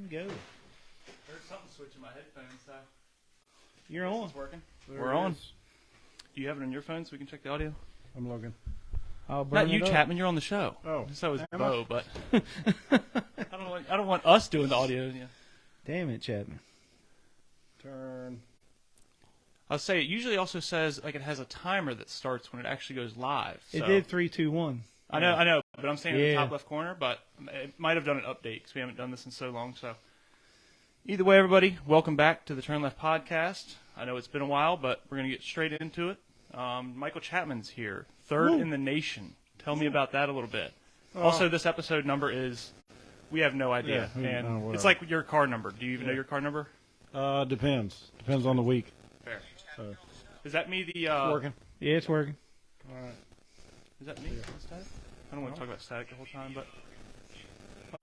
go. There's something switching my headphones, so. You're on. It's working. There We're it on. is. Do you have it on your phone so we can check the audio? I'm looking. I'll burn Not you, it up. Chapman. You're on the show. Oh. So is Am Bo, but I don't want us doing the audio. Yeah. Damn it, Chapman. Turn. I'll say it usually also says like it has a timer that starts when it actually goes live. It so. did 3, 2, 1. I know, but I'm saying in the Yeah. top left corner, but it might have done an update because we haven't done this in so long. So, either way, everybody, welcome back to the Turn Left podcast. I know it's been a while, but we're going to get straight into it. Michael Chapman's here, third in the nation. Tell me about that a little bit. Also, this episode number is, we have no idea. Yeah, and it's like your car number. Do you even know your car number? Depends. Depends on the week. Fair. So. Is that me? The Working. Yeah, it's working. All right. Is that me? Static? I don't want to talk about static the whole time, but.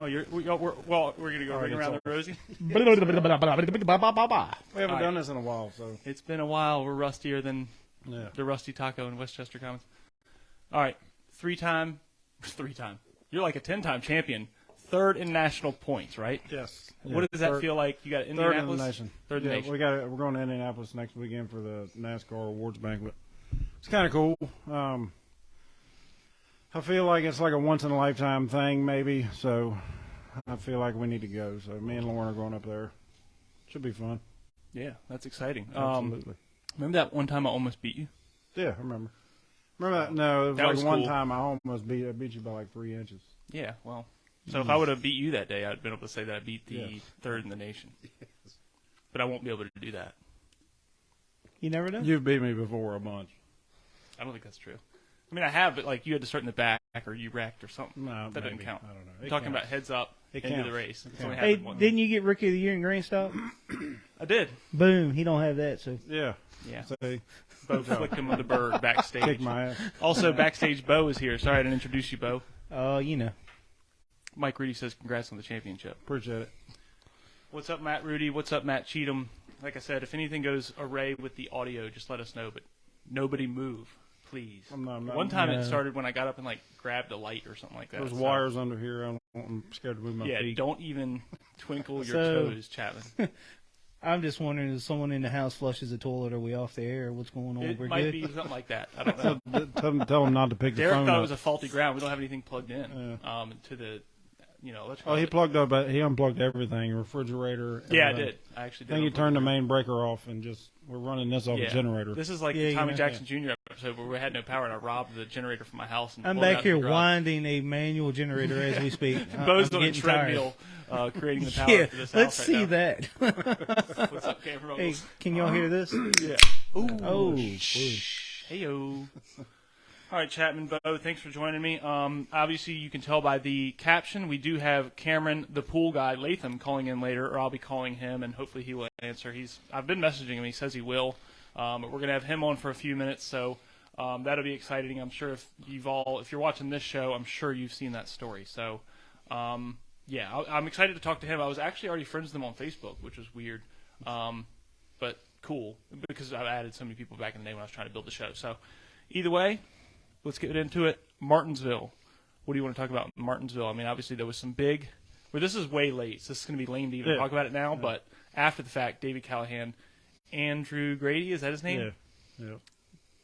Oh, we're going to go ring around the rosy. We haven't All done this in a while, so. It's been a while. We're rustier than Yeah. the Rusty Taco in Westchester Commons. All right. Three-time. You're like a 10-time champion. Third in national points, right? Yes. What does that feel like? You got Indianapolis? Third in the nation. Third in the nation. We're going to Indianapolis next weekend for the NASCAR awards banquet. It's kind of cool. I feel like it's like a once-in-a-lifetime thing, maybe, so I feel like we need to go. So me and Lauren are going up there. Should be fun. Yeah, that's exciting. Absolutely. Remember that one time I almost beat you? Yeah, I remember. Remember that? No, it was That like was one cool. time I almost beat you by like 3 inches. Yeah, well. So if I would have beat you that day, I'd been able to say that I beat the third in the nation. Yes. But I won't be able to do that. You never know? You've beat me before a bunch. I don't think that's true. I mean, I have, but like you had to start in the back or you wrecked or something. No, that doesn't maybe. count. I don't know. I'm It talking counts. about heads up It into the counts. race. It's It only Hey, happened once. didn't you get Rookie of the Year in Grand Stop? I did. Boom. He don't have that, so. Yeah. Yeah. Say, Bo flicked him with the bird backstage. kick my ass. Also, backstage, Bo is here. Sorry I didn't introduce you, Bo. You know. Mike Rudy says congrats on the championship. Appreciate it. What's up, Matt Rudy? What's up, Matt Cheatham? Like I said, if anything goes array with the audio, just let us know. But nobody move, please. I'm not- One time No. it started when I got up and like grabbed a light or something like that. There's So, wires under here. I'm scared to move my Yeah, feet. don't even twinkle your So- toes, Chapman. I'm just wondering if someone in the house flushes the toilet, are we off the air? What's going on? It We're might good? be something like that. I don't know. Tell him not to pick the Derek phone thought up. it was a faulty ground. We don't have anything plugged in to the, electrical. Oh, he plugged up. He unplugged everything. Refrigerator. Yeah, I everything. did. I actually did. Then you unplug turned the it. main breaker off and we're running this off Yeah. a generator. This is like Yeah, the Tommy yeah. Jackson Jr. episode where we had no power and I robbed the generator from my house. And I'm pulled it back out here of the garage. winding a manual generator as we speak. Bo's I'm on a getting tired. treadmill creating the power Yeah, for this let's house see right that. now. What's up, Cameron? Hey, can y'all hear this? Yeah. Oh, Heyo. All right, Chapman, Bo, thanks for joining me. Obviously, you can tell by the caption, we do have Cameron, the pool guy, Leytham, calling in later, or I'll be calling him, and hopefully he will answer. I've been messaging him. He says he will. But we're going to have him on for a few minutes, so that'll be exciting. I'm sure if you're watching this show, I'm sure you've seen that story. So, yeah, I'm excited to talk to him. I was actually already friends with him on Facebook, which was weird, but cool, because I added so many people back in the day when I was trying to build the show. So, either way, let's get into it. Martinsville. What do you want to talk about in Martinsville? I mean, obviously there was some big. Well, this is way late, so this is going to be lame to even talk about it now. But after the fact, David Callahan, Andrew Grady, is that his name? Yeah.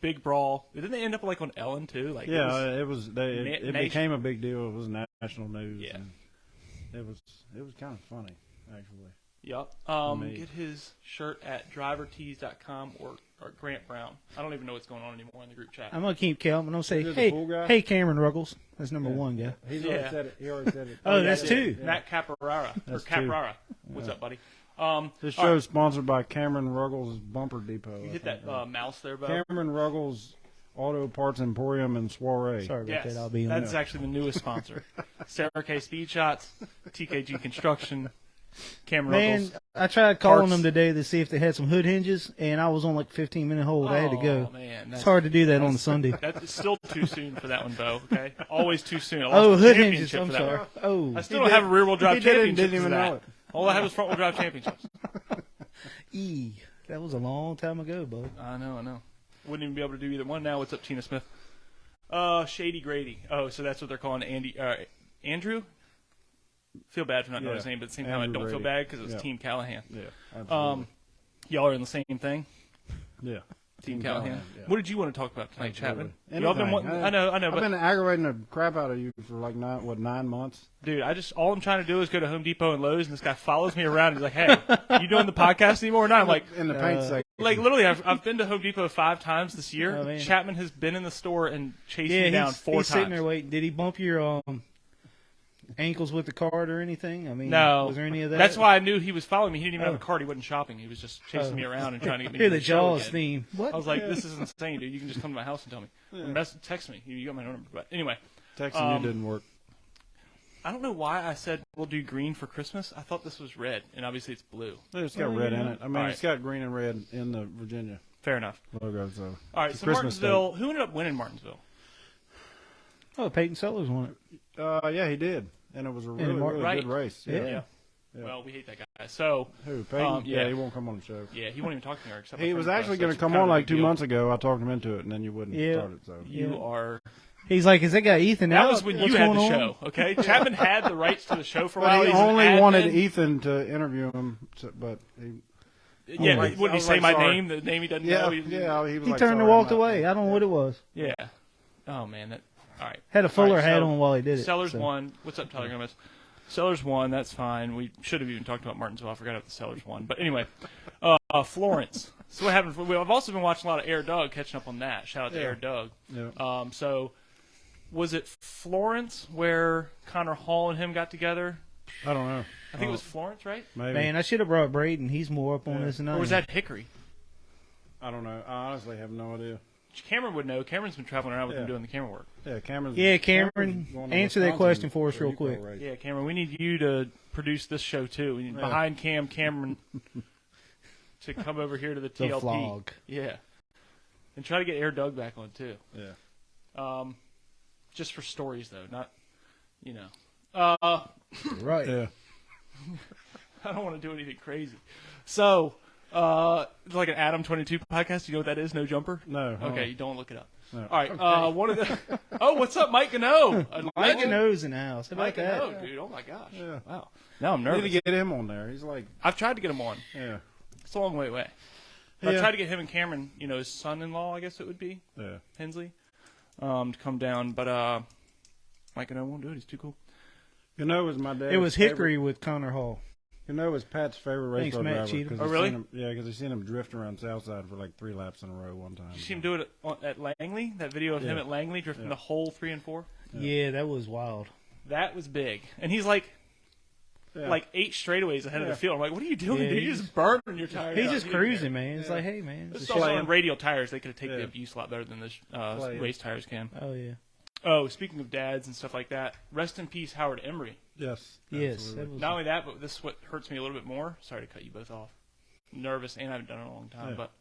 Big brawl. Didn't they end up like on Ellen too? Like It became a big deal. It was national news. Yeah. And it was kind of funny, actually. Yep. Get his shirt at drivertees.com or Grant Brown. I don't even know what's going on anymore in the group chat. I'm going to keep Kel. I'm going to say, Is it the pool guy? hey, Cameron Ruggles. That's number one guy. He's Yeah. already said it. He already said it. Oh, that's yeah. two. Matt Caprara. That's two. Caprara. What's up, buddy? This all show right. is sponsored by Cameron Ruggles Bumper Depot. You I hit think, that right? mouse there, Bo? Cameron Ruggles Auto Parts Emporium and Soiree. Sorry about Yes, that. I'll be on that's actually the newest sponsor. Sarah K. Speed Shots, TKG Construction, Cameron Man, Ruggles. I tried calling Parts. them today to see if they had some hood hinges, and I was on like 15-minute hold. I had to go. Oh, man. It's hard to do that on a Sunday. That's still too soon for that one, Bo, okay? Always too soon. I lost Oh, the hood hinges. championship I'm for that sorry. one. Oh, I still don't have a rear-wheel drive He did it and championship. didn't even for that. know it. All I have is front-wheel drive championships. that was a long time ago, bud. I know. Wouldn't even be able to do either one now. What's up, Tina Smith? Shady Grady. Oh, so that's what they're calling Andrew? Feel bad for not knowing Yeah. his name, but at the same time, I Andrew don't feel Brady. bad because it's Yeah. Team Callahan. Yeah, absolutely. Y'all are in the same thing. Yeah. Team Callahan. yeah. What did you want to talk about tonight, Chapman? Absolutely. Y'all been Anything. wanting, I know, I've but been aggravating the crap out of you for like 9 months? dude, all I'm trying to do is go to Home Depot and Lowe's, and this guy follows me around. He's like, "Hey, you doing the podcast anymore?" And I'm like, In the paint section. like literally, I've been to Home Depot 5 times this year. Oh, man. Chapman has been in the store and chased Yeah, me down he's 4 times. sitting there waiting. Did he bump your ankles with the cart or anything? I mean, No, was there any of that? That's why I knew he was following me. He didn't even Oh. have a cart. He wasn't shopping. He was just chasing me around and trying to get me Hear to the show Jaws again. theme. What? I was like, "This is insane, dude. You can just come to my house and tell me. Or text me. You got my number." But anyway, Texting you didn't work. I don't know why I said we'll do green for Christmas. I thought this was red, and obviously it's blue. It's got red in it. I mean, All it's got green and red in the Virginia Fair enough. logo. So All right, it's so Christmas Martinsville. Who ended up winning Martinsville? Oh, Peyton Sellers won it. yeah, he did, and it was a really, really right. good race. Yeah. Yeah. Yeah. Well, we hate that guy. So Who? Peyton? yeah. He won't come on the show. yeah, he won't even talk to me. Except He was actually going to come on like 2 months ago. I talked him into it, and then you wouldn't Yeah. start it. So You are. He's like, is that guy Ethan That out? was when What's you had going the on? show. Okay, Chapman had the rights to the show for a but while. he He's an only wanted admin. Ethan to interview him, but he, Yeah, like- wouldn't I he was say like, my sorry. name? The name he doesn't yeah, know. he was He like, turned and sorry, walked I'm not- away. I don't know what it was. Yeah. Oh man, that. All right. Had a Fuller All right, hat so on while he did it. Sellers so. won. What's up, Tyler Gomez? Sellers won. That's fine. We should have even talked about Martinsville. I forgot about the Sellers won. But anyway, Florence. So what happened? I've also been watching a lot of Air Doug, catching up on that. Shout out to Yeah. Air Doug. Yeah. So was it Florence where Connor Hall and him got together? I don't know. I think it was Florence, right? Maybe. Man, I should have brought Braden. He's more up on Yeah. this than I Or was am. that Hickory? I don't know. I honestly have no idea. Cameron would know. Cameron's been traveling around with him Yeah. doing the camera work. Yeah, Cameron's. Yeah, Cameron's Cameron, going to answer that Wisconsin question for us real Eco quick. race. Yeah, Cameron, we need you to produce this show too. We need behind Cameron to come over here to the The TLP. vlog. Yeah, and try to get Air Doug back on too. Yeah. Just for stories though, not Right. Yeah. I don't want to do anything crazy. So, like an Adam 22 podcast. You know what that is? No jumper. No. Okay, you don't look it up. No. All right. One of the. Oh, what's up, Mike Gano? Mike Knows in the house. How about Mike that? Gano, dude. Oh my gosh. Yeah. Wow. Now I'm We need nervous. to get him on there. He's like, I've tried to get him on. yeah. It's a long way away. Yeah. I tried to get him and Cameron, his son-in-law, I guess it would be, Yeah. Hensley, to come down. But Mike and I won't do it. He's too cool. You know, it was my dad. It was Hickory with Connor Hall. You know, it was Pat's favorite race Thanks, car Matt driver. Cheatham. 'cause Oh, he really? seen him, yeah, because he seen him drift around Southside for like 3 laps in a row one time. Did you see him do it at Langley? That video of him Yeah. at Langley drifting the whole 3 and 4? Yeah, that was wild. That was big. And he's like Yeah. 8 straightaways ahead of the Yeah. field. I'm like, what are you doing, Yeah, dude? You're he's- just burning your tires. He's out. just He didn't cruising, care. man. It's like, hey, man. This It's is just- also on radial tires. They could have taken Yeah. the abuse a lot better than the Play. race tires can. Oh, yeah. Oh, speaking of dads and stuff like that, rest in peace, Howard Emery. Yes. Yes. absolutely. That was, Not only that, but this is what hurts me a little bit more. Sorry to cut you both off. Nervous, and I haven't done it in a long time. Yeah. But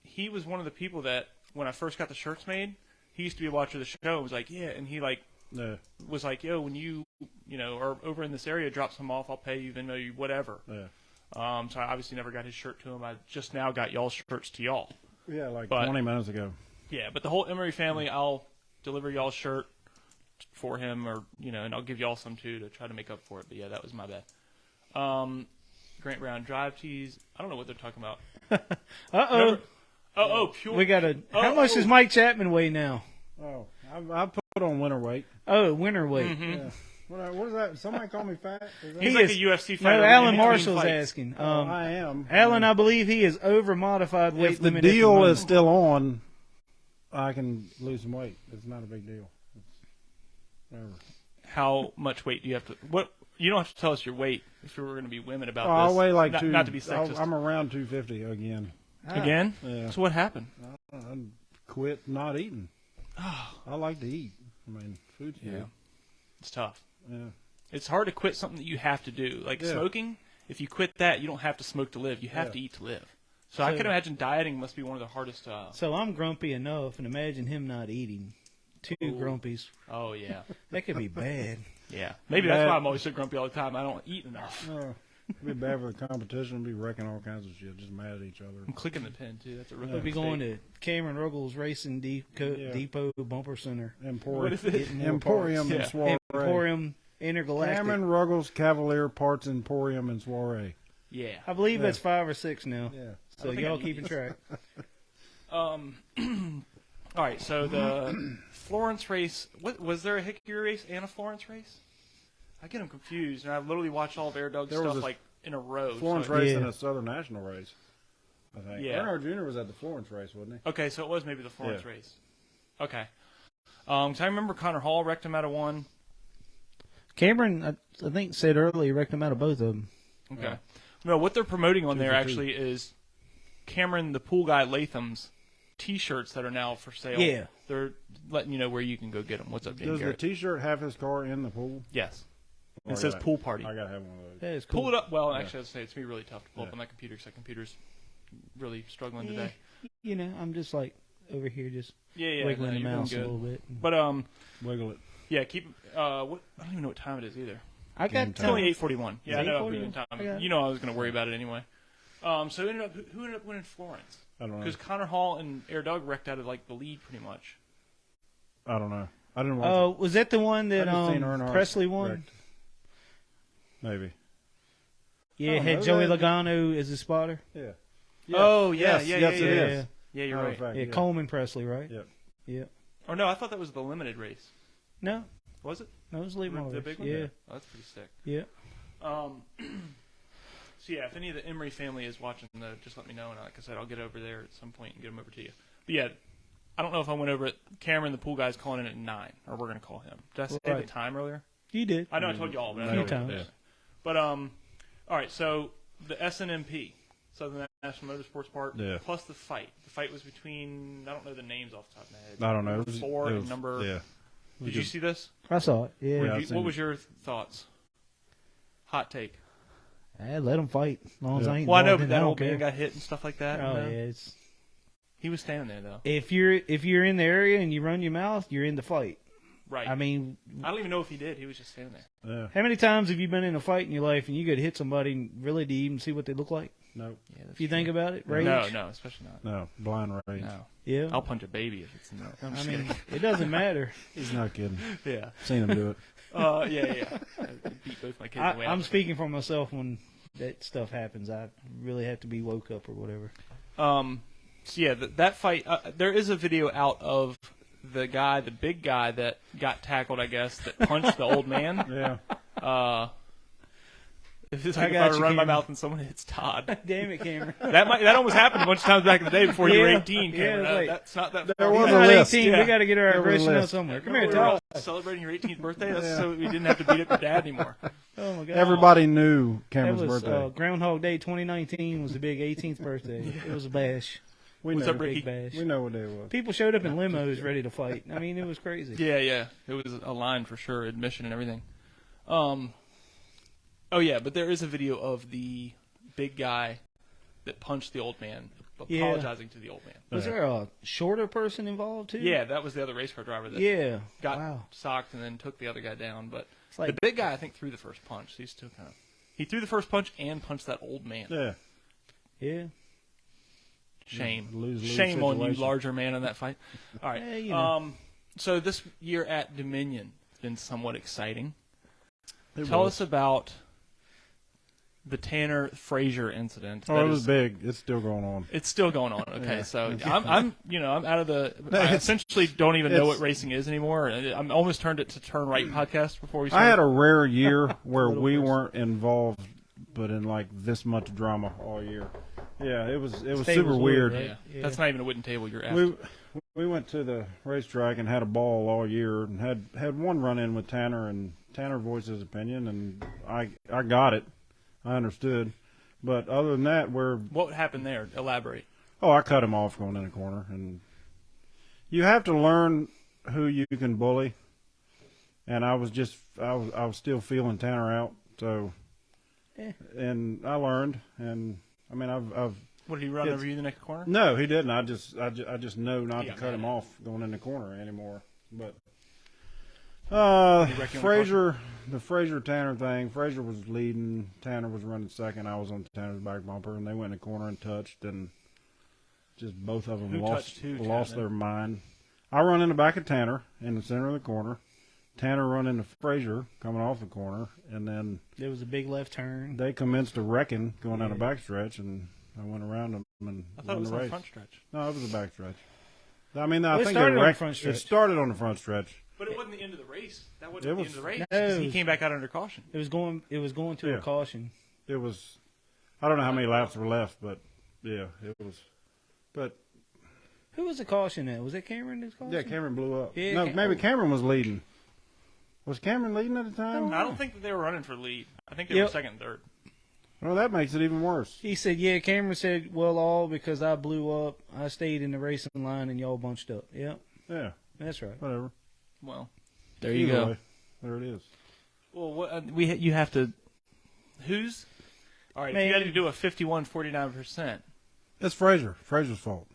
he was one of the people that, when I first got the shirts made, he used to be a watcher of the show and was like, yeah. And he, Yeah. was like, yo, when you are over in this area, drop some off. I'll pay you, Venmo you, whatever. Yeah. So I obviously never got his shirt to him. I just now got y'all's shirts to y'all. Yeah, like But- 20 minutes ago. Yeah, but the whole Emery family, I'll deliver y'all's shirt for him, or and I'll give y'all some too to try to make up for it. But yeah, that was my bad. Grant Brown drive tees. I don't know what they're talking about. Uh-oh. Pure. We got How much does Mike Chapman weigh now? Oh, I put on winter weight. Oh, winter weight. Yeah. What is that? Somebody call me fat? Is that- He's He like is- a UFC No, fighter. Alan in between Marshall's fights. asking. I am. Alan, I believe he is over modified weight If the limit. at deal moment. is still on, I can lose some weight. It's not a big deal. Whatever. How much weight do you have to? What you don't have to tell us your weight if we were going to be women about Oh, this. I'll weigh like not to be sexist. I'm around 250 again. Again? Yeah. So what happened? I quit not eating. I like to eat. I mean, food's good. It's tough. Yeah. It's hard to quit something that you have to do. Like Yeah. smoking, if you quit that, you don't have to smoke to live. You have Yeah. to eat to live. So I So- can imagine dieting must be one of the hardest. So I'm grumpy enough, and imagine him not eating. Two grumpies. Oh, yeah. That could be bad. Yeah. Maybe that's why I'm always so grumpy all the time. I don't eat enough. It'd be bad for the competition. We'd be wrecking all kinds of shit, just mad at each other. I'm clicking the pin, too. That's a real We'll be going to Cameron Ruggles Racing Yeah. Depot Bumper Center. What is it? Emporium Yeah. and Soiree. Emporium Intergalactic. Cameron Ruggles Cavalier Parts Emporium and Soiree. Yeah. I believe that's 5 or 6 now. Yeah. So y'all keeping track. All right, so the Florence race, what was there a Hickory race and a Florence race? I get them confused, and I've literally watched all of Air Doug's There was stuff a like in a row. Florence so race Yeah. and a Southern National race, I think. Yeah. Earnhardt Jr. was at the Florence race, wasn't Okay, so it was maybe the Florence Yeah. race. Okay. So I remember Connor Hall wrecked him out of one. Cameron, I think, said earlier, wrecked him out of both of them. Okay. Yeah. No, what they're promoting on 2 there for 2. actually is Cameron, the pool guy, Latham's T-shirts that are now for sale. Yeah. They're letting you know where you can go get them. What's up, he? Dan Does Garrett? the T-shirt have his car in the pool? Yes. Oh, It says pool party. I got to have one of those. That is cool. Pull it up. Well, Yeah. actually, I'd say it's going to be really tough to pull up Yeah. on that computer because that computer's really struggling Yeah. today. You know, I'm just like over here just Yeah, wiggling no, the you're doing mouse a good. little bit. But Wiggle it. yeah, keep. What? I don't even know what time it is either. I got Game It's only time. 8:41. Yeah, I It's know. 8:41? I'm doing I got time. it. You know, I was going to worry about it anyway. So who ended up winning Florence? I don't know. Because Connor Hall and Air Doug wrecked out of like the lead pretty much. I don't know. I didn't watch Oh, was that the one it. that I just seen Earnhardt Presley won? wrecked. Maybe. Yeah, I it don't had know Joey that. Logano as a spotter. Yeah. Oh, yeah, yes, yeah, yes, yeah, it yeah. is. Yeah, you're Matter right. of fact, Yeah, Coleman Presley, right? Yep. Yeah. Oh no, I thought that was the limited race. No, Was it? no, it was late model The race. big one? Yeah, Oh, that's pretty sick. yeah. So yeah, if any of the Emery family is watching, just let me know, and like I said, I'll get over there at some point and get them over to you. But yeah, I don't know if I went over it. Cameron, the pool guy's calling in at 9, or we're gonna call him. Did I say the Right. time earlier? You did. I know I told you all, but I Few don't know. times. Yeah. But all right. So the SNMP, Southern National Motorsports Park, Yeah. plus the fight. The fight was between, I don't know the names off the top of my head. I don't know. Number 4 it and was- number. Yeah. Did you see this? I saw it. Yeah. Yeah. I've seen What it. was your thoughts? Hot take. Let them fight. As long as I ain't Well, I know, involved but in it, that I don't old man care. got hit and stuff like that. Oh you know? yeah, it's He was standing there though. if you're in the area and you run your mouth, you're in the fight. Right. I mean, I don't even know if he did. He was just standing there. Yeah. how many times have you been in a fight in your life and you could hit somebody and really do you even see what they look like? Nope. Yeah, that's If you think about it, rage. No, especially not. No. Blind rage. No. Yeah. I'll punch a baby if it's no. I'm I just mean, kidding. it doesn't matter. He's not kidding. Yeah. Seen him do it. Yeah. I beat both my kids away. I'm speaking for myself when that stuff happens. I really have to be woke up or whatever. So yeah, that fight. There is a video out of the guy, the big guy that got tackled, I guess, that punched the old man. Yeah. If it's I like if got I you, run my Cameron. mouth and someone hits Todd. Damn it, Cameron. That almost happened a bunch of times back in the day before you were Yeah. 18, Yeah, Cameron. it was like- That's not that. There far was back. a We're not list. 18. Yeah. We got to get our There was a aggression out list. somewhere. Come Remember here, we were Todd. all celebrating your 18th birthday, that's Yeah. so we didn't have to beat up your dad anymore. Oh my God. Everybody knew That Cameron's was birthday. Groundhog Day 2019 was the big 18th birthday. It was a bash. we What's know. up, Ricky? Big bash. We know what day it was. People showed up in limos ready to fight. I mean, it was crazy. Yeah, it was a line for sure, admission and everything. Oh yeah, but there is a video of the big guy that punched the old man, Yeah. apologizing to the old man. Was there a shorter person involved too? Yeah, that was the other race car driver that Yeah. got Wow. socked and then took the other guy down. But It's like the big guy, I think, threw the first punch. He's still kind of. He threw the first punch and punched that old man. Yeah. yeah. Shame. Lose-lose Shame on you, situation. larger man, in that fight. All right. Yeah, you know. So this year at Dominion has been somewhat exciting. It Tell was. us about the Tanner Frazier incident. Oh, That it was is- big. It's still going on. It's still going on. Okay, Yeah. so I'm out of the. I essentially don't even know it's- what racing is anymore. I'm almost turned it to Turn Right podcast before we I started. had a rare year where Little we person. weren't involved, but in like this much drama all year. Yeah, it was Table's super weird. right? Yeah. Yeah. That's not even a wooden table. You're at. We went to the racetrack and had a ball all year and had one run in with Tanner, and Tanner voiced his opinion, and I got it. I understood. But other than that, What happened there? Elaborate. I cut him off going in the corner, and you have to learn who you can bully. And I was still feeling Tanner out, so and I learned, and I mean I've What did he run It's- over you the next corner? no, he didn't. I just know not Yeah, to cut him man. off going in the corner anymore. But Did he wreck you on the Frazier, the Frazier Tanner thing. Frazier was leading. Tanner was running second. I was on Tanner's back bumper, and they went in the corner and touched, and just both of them Who lost touched who, lost Chapman? their mind. I run in the back of Tanner in the center of the corner, Tanner run into Frazier coming off the corner, and then There was a big left turn. they commenced a wrecking going down the backstretch, and I went around them and I thought it won was the on the race. front stretch. No, it was a backstretch. I mean, I Well, it think started they on the wrecked. front It stretch. started on the front stretch. But it wasn't the end of the race. That wasn't It the was- end of the race. No, 'Cause it he was- came back out under caution. It was going to Yeah. a caution. It was. I don't know how many laps were left, but yeah, it was. But Who was the caution at? Was it Cameron that caution? yeah, Cameron blew up. Yeah, no, maybe Cameron was leading. Was Cameron leading at the time? I don't think that they were running for lead. I think they Yep. were second and third. Well, that makes it even worse. He said, yeah, Cameron said, well, all because I blew up. I stayed in the racing line and y'all bunched up. Yep, Yeah, that's right. whatever. Well, There Either way, there it is. well, what, you have to. Who's? All right, Man. you got to do a 51-49%. It's Frazier. Frazier's fault.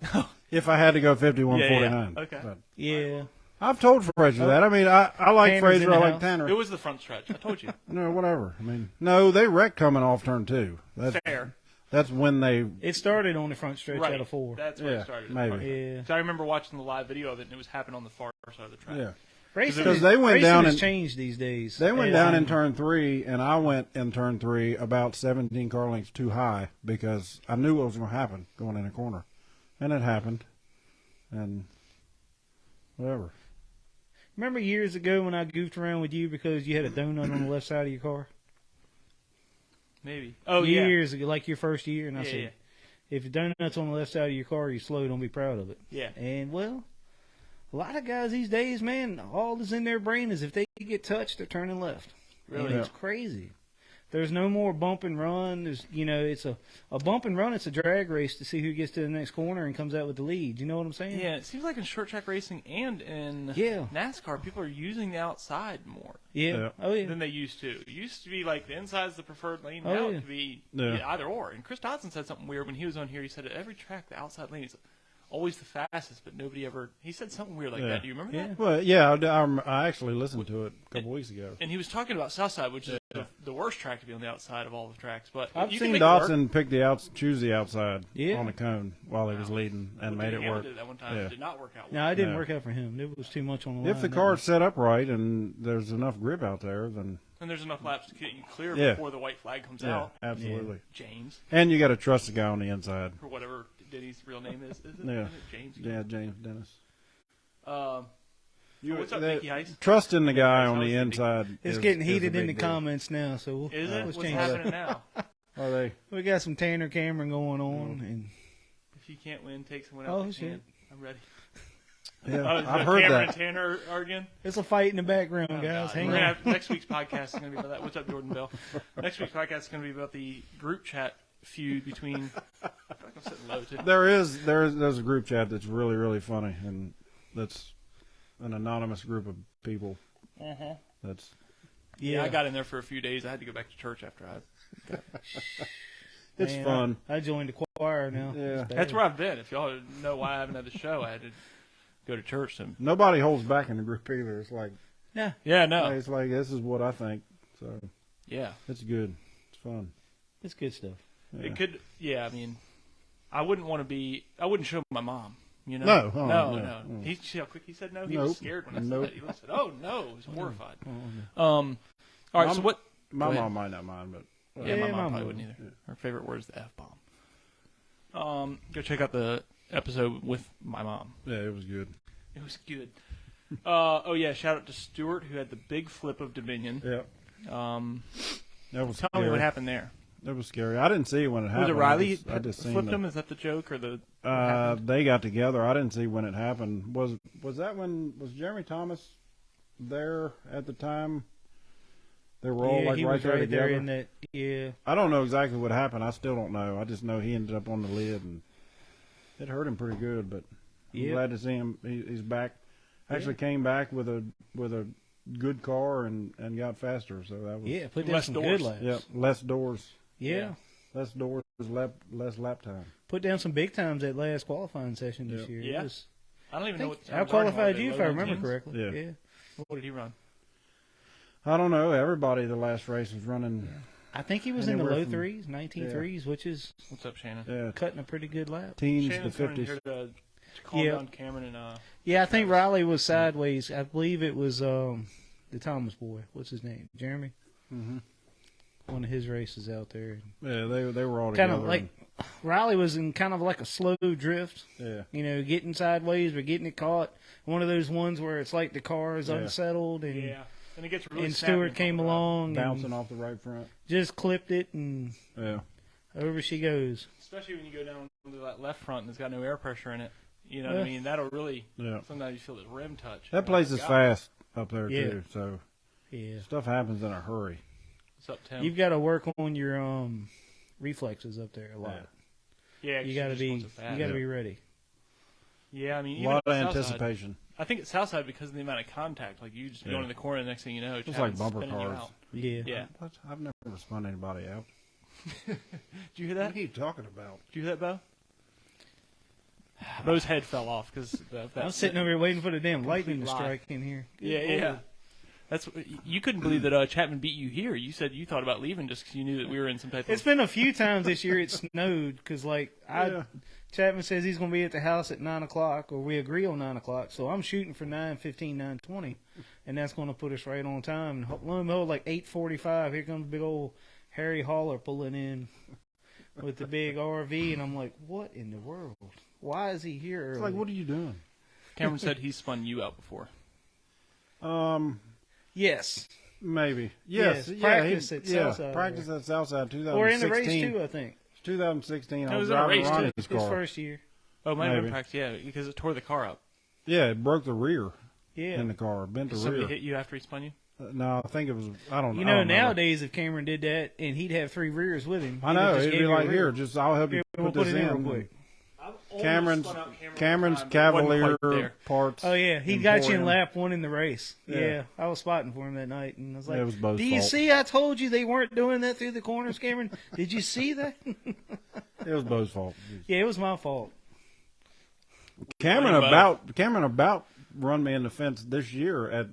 If I had to go 51-49. Yeah. Okay. But Yeah. I've told Frazier that. I mean, I like Tanner's Frazier. in the I like house. Tanner. It was the front stretch. I told you. No, whatever. I mean, no, they wrecked coming off turn 2. Fair. That's when they. It started on the front stretch Right. out of 4. That's where Yeah, it started. maybe. Okay. Yeah. So I remember watching the live video of it, and it was happening on the far side of the track. Yeah. Racing, 'Cause is- they went racing down has and- changed these days. They went And- down in turn 3, and I went in turn 3 about 17 car lengths too high because I knew what was going to happen going in a corner. And it happened. And whatever. Remember years ago when I goofed around with you because you had a donut on the left side of your car? Maybe. Oh, yeah. Years ago, like your first year, and I Yeah, said, yeah. if the donut's on the left side of your car, you're slow, don't be proud of it. Yeah. And, well, a lot of guys these days, man, all that's in their brain is if they get touched, they're turning left. Really? And it's crazy. There's no more bump and run. There's, it's a bump and run. It's a drag race to see who gets to the next corner and comes out with the lead. You know what I'm saying? Yeah, it seems like in short track racing and in Yeah. NASCAR, people are using the outside more Yeah. Yeah. Oh, yeah. than they used to. It used to be like the inside's the preferred lane. Oh, Now yeah. it could be Yeah. either or. And Chris Dodson said something weird when he was on here. He said at every track, the outside lane is always the fastest, but nobody ever. He said something weird like Yeah. that. Do you remember Yeah. that? Well, yeah, I actually listened to it a couple weeks ago. And he was talking about Southside, which is the worst track to be on the outside of all the tracks. But I've you can seen make it work. Dotson pick choose the outside Yeah. on the cone while he was leading and made it Hamilton work. did that one time. Yeah. It did not work out. No, Well. it didn't No. work out for him. It was too much on the line. If the car's set up right and there's enough grip out there, then And there's enough laps to get you clear Yeah. before the white flag comes yeah, out. absolutely. James, And you got to trust the guy on the inside. or whatever Denny's real name is. Is it? Yeah. Is it James? Yeah, James Dennis. Um, what's up, Mickey Ice? Trusting the guy Ice, on how the is it, Mickey? inside. It's is- getting is a heated in the big deal. comments now, so we'll, Is it? let's What's change happening that. now? Are they? We got some Tanner Cameron going on, Mm. and If you can't win, take someone else. Oh, that shit. can. I'm ready. Yeah, Oh, is I've it heard Cameron that. and Tanner are again. it's a fight in the background, Oh, guys. God. Hang We're gonna on. have, next week's podcast is going to be about that. What's up, Jordan Bell? Next week's podcast is going to be about the group chat feud between. I feel like I'm sitting low too. There's a group chat that's really, really funny, and that's an anonymous group of people. That's Yeah, I got in there for a few days. I had to go back to church after I. it's Man, fun. I joined the choir now. Yeah. It's bad. That's where I've been. If y'all know why I haven't had the show, I had to go to church. And Nobody holds back in the group either. It's like yeah, no, it's like this is what I think. So yeah, it's good. It's fun. It's good stuff. Yeah. it could. Yeah, I mean, I wouldn't want to be. I wouldn't show my mom. You know? No, oh, no, no, no. no. He see how quick he said no. He Nope. was scared when I said Nope. that. He said, "Oh no," he was horrified. Oh, All right, so Mom- what? My Go ahead. mom might not mind, but Yeah, my Yeah, mom my probably mom. wouldn't either. Her favorite word is the F bomb. Go check out the episode with my mom. yeah, it was good. It was good. Oh yeah, shout out to Stuart who had the big flip of Dominion. Yeah, Um, that was tell scary. me what happened there. That was scary. I didn't see it when it Was happened. it Riley I just seen flipped the- him? Is that the joke or the? They got together. I didn't see when it happened. Was that when was Jeremy Thomas there at the time? They were all yeah, like he right was there right together. there in that. Yeah, I don't know exactly what happened. I still don't know. I just know he ended up on the lid and it hurt him pretty good. But I'm Yep. glad to see him. He's back. Actually came back with a good car and got faster. So that was yeah. Put down Less some doors. good laps. Yep, less doors, Yeah. less doors, less lap time. Put down some big times at last qualifying session this Yep. year. Yeah. It was- I don't even know what. the I times are anymore. qualified Are they you if low I remember 19s? correctly. Yeah. Yeah. What did he run? I don't know. Everybody the last race was running. I think he was in the Anywhere low from- threes, 19 threes, which is What's up, Shannon? Yeah, cutting a pretty good lap. teens Shannon's to coming 50s. here to calm Yeah. down Cameron and Yeah, I think Riley was sideways. I believe it was the the Thomas boy. What's his name? Jeremy. Mm-hmm. One of his races out there. Yeah, they were all Kind together. of like Riley was in kind of like a slow drift. Yeah. You know, getting sideways but getting it caught. One of those ones where it's like the car is Yeah. unsettled and And it gets really and snappy Stewart and came bumped around. along Bouncing and off the right front. just clipped it and Yeah. over she goes. Especially when you go down to that left front and it's got no air pressure in it. You know what I mean? That'll really, Yeah. sometimes you feel this rim touch. That place is fast up there, Yeah. too. So Yeah. stuff happens in a hurry. What's up, Tim? You've got to work on your reflexes up there a lot. Yeah, You got to be ready. Yeah, I mean, A even lot at of Southside, anticipation. I think it's Southside because of the amount of contact. Like, you just go into the corner, the next thing you know, It's like Chapman's bumper spinning you cars. out. Yeah. Yeah. What? I've never spun anybody out. Did you hear What that? are you talking about? Did you hear that, Bo? Bo's head fell off because I'm sitting over here waiting for the damn lightning to lie. strike in here. Good Yeah. Lord. That's you couldn't believe that Chapman beat you here. You said you thought about leaving just because you knew that we were in some type It's of. been a few times this year it snowed because, Chapman says he's going to be at the house at 9 o'clock, or we agree on 9 o'clock. So I'm shooting for 9:15, 9:20, and that's going to put us right on time. And lo and behold, like 8:45, here comes big old Harry Haller pulling in with the big RV, and I'm like, what in the world? Why is he here early? It's like, what are you doing? Cameron said he's spun you out before. Yes. Maybe. Yes. Practice at Southside. Practice at Southside 2016. Or in the race, too, I think. 2016. No, I it was was in a driving race, too. Ronnie's His car. first year. Oh, might have been Maybe. practice, yeah, because it tore the car up. Yeah, it broke the rear Yeah. in the car. Bent the Somebody rear. hit you after he spun you? No, I think it was, I don't know. You know, nowadays, if Cameron did that and he'd have 3 rears with him, I know. just It'd give be you a like, rear. here, just I'll help you We'll put this it in in. real quick. Cameron's Cavalier parts. Oh yeah, he got you in Emporium. lap 1 in the race. Yeah. Yeah, I was spotting for him that night, and I was like, It was Bo's "Do you fault. see? I told you they weren't doing that through the corners, Cameron. Did you see that?" It was Bo's fault. Yeah, it was my fault. Cameron Funny, about run me in the fence this year at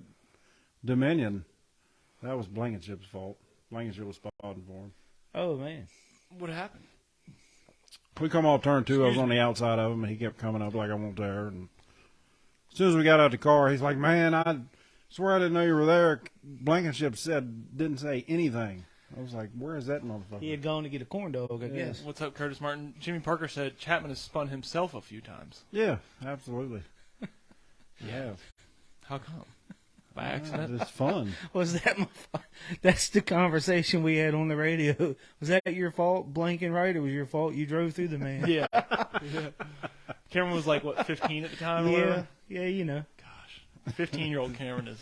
Dominion. That was Blankenship's fault. Blankenship was spotting for him. Oh man, What happened? We come off turn 2. I was on the outside of him, and he kept coming up like I won't there. And as soon as we got out the car, he's like, "Man, I swear I didn't know you were there." Blankenship didn't say anything. I was like, "Where is that motherfucker?" he had gone to get a corn dog, I guess. What's up, Curtis Martin? Jimmy Parker said Chapman has spun himself a few times. Yeah, absolutely. Yeah, How come? By accident? it's fun. Was that my fault? That's the conversation we had on the radio. Was that your fault, blanking right, or was your fault you drove through the man? Yeah. Cameron was like, what, 15 at the time? Or whatever? Yeah, you know. Gosh. 15-year-old Cameron is.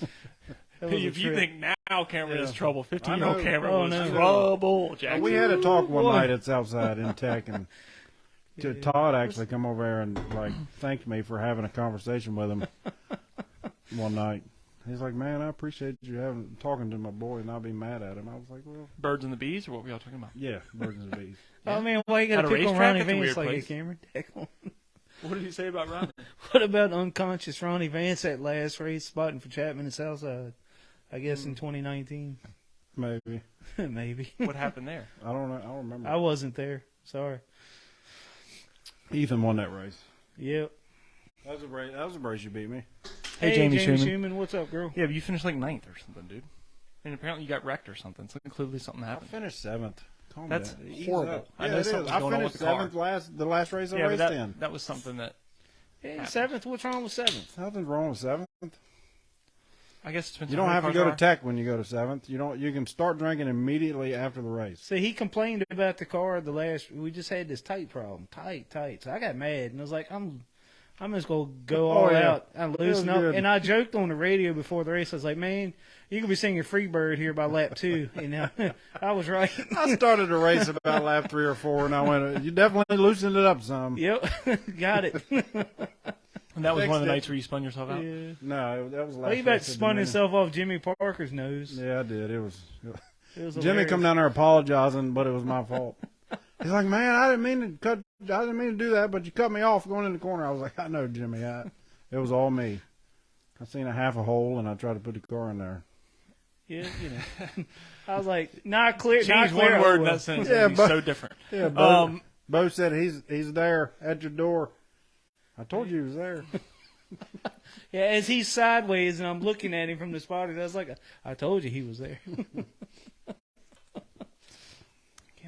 That was a If you trip. think now Cameron is trouble, I 15-year-old know. Cameron Oh, was no. trouble, Jackson. We had a talk one Boy. night at Southside in Tech, and Todd actually come over there and like thanked me for having a conversation with him one night. He's like, "Man, I appreciate you talking to my boy, and not be mad at him." I was like, "Well, Birds and the bees, or what were y'all talking about? yeah, birds and bees." Oh man, why you got At to a pick on racetrack, Ronnie that's a Vance weird like place. that, Cameron? Heck. What did he say about Ronnie? What about unconscious Ronnie Vance at last race spotting for Chapman and Southside? I guess in 2019, Maybe. maybe. What happened there? I don't know. I don't remember. I wasn't there. Sorry. Ethan won that race. Yep. That was a race. That was a race you beat me. Hey, Jamie Schumann. Schumann, what's up, girl? Yeah, but you finished like 9th or something, dude. And apparently you got wrecked or something. So clearly something I happened. finished 7th. Calm That's down. Ease horrible. up. I Yeah, know it is. something's I going on with finished the car. 7th the last race I Yeah, but raced in. that was something that Hey, 7th. What's wrong with 7th? Nothing's wrong with 7th. I guess it depends You on don't how have to many go to cars Tech when you go to 7th. You don't. You can start drinking immediately after the race. See, he complained about the car the last. We just had this tight problem, tight. So I got mad and I was like, I'm just gonna go all yeah. out. I loosen was up, good. and I joked on the radio before the race. I was like, man, you could be singing Freebird here by lap 2. And I was right. I started the race about lap 3 or 4, and I went, "You definitely loosened it up some." Yep, got it. And that was one of the Fixed it. nights where you spun yourself out? Yeah. No, that was last. Well, he about race at spun Dominion. himself off Jimmy Parker's nose. Yeah, I did. It was. It was Jimmy hilarious. come down there apologizing, but it was my fault. He's like, "Man, I didn't mean to do that, but you cut me off going in the corner." I was like, "I know, Jimmy. It was all me. I seen a half a hole, and I tried to put the car in there." Yeah, you know. I was like, not clear. Change not clear. one word in well. that sentence. Yeah, It'd be but- so different. Yeah, Bo said he's there at your door. I told you he was there. Yeah, as he's sideways and I'm looking at him from the spotter, that's like, I told you he was there.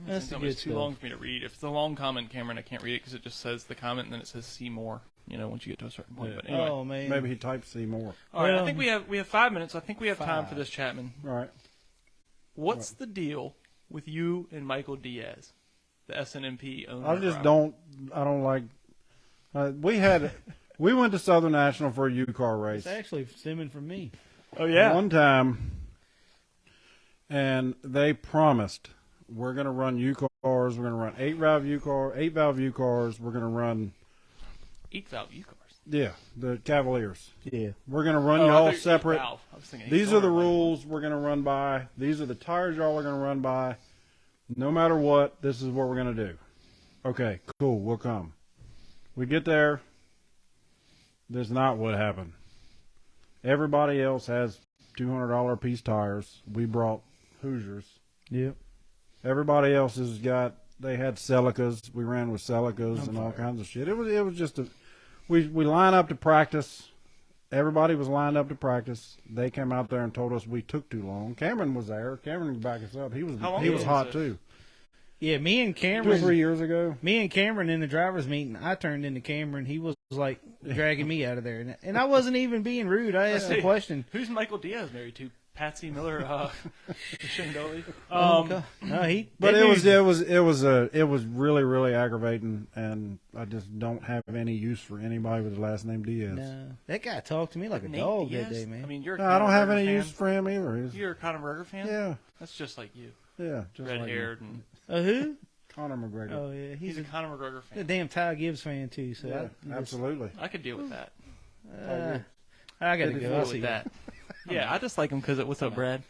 That's it's too long for me to read. If it's a long comment, Cameron, I can't read it because it just says the comment and then it says see more. Once you get to a certain point. Yeah. But anyway. Oh man, Maybe he typed see more. All right, I think we have 5 minutes. I think we have time for this, Chapman. All right. What's the deal with you and Michael Diaz, the SNMP owner? I don't like. We went to Southern National for a U-car race. it's actually stemming from me. Oh yeah. One time, and they promised we're going to run U-cars. We're going to run 8-valve U-cars. We're going to run 8-valve U-cars. Yeah, the Cavaliers. Yeah, We're going to run you all separate. I was thinking These are the rules we're going to run by. These are the tires y'all are going to run by. No matter what, this is what we're going to do. Okay, cool, we'll come. We get there. That's not what happened. Everybody else has $200 a piece tires. We brought Hoosiers. yep. Everybody else they had Celicas. We ran with Celicas and all kinds of shit. It was just we line up to practice. Everybody was lined up to practice. They came out there and told us we took too long. Cameron was there. Cameron can back us up. He was hot too. Yeah, me and Cameron 2 or 3 years ago. Me and Cameron in the driver's meeting, I turned into Cameron. He was like dragging me out of there, and I wasn't even being rude. I asked a question. Who's Michael Diaz married to? Patsy Miller, Shindoli. But it was really, really aggravating, and I just don't have any use for anybody with the last name Diaz. No, that guy talked to me like a Nate dog Diaz? that day, man. I mean, you're. I don't have any use for him either. You're a Conor McGregor fan. Yeah, that's just like you. yeah, just Red like haired and Who? Conor McGregor. Oh yeah, he's a Conor McGregor a fan. damn Ty Gibbs fan too. So Yeah, absolutely. I could deal with that. I gotta go. I'll see that. Yeah, I just like him because what's up, Brad?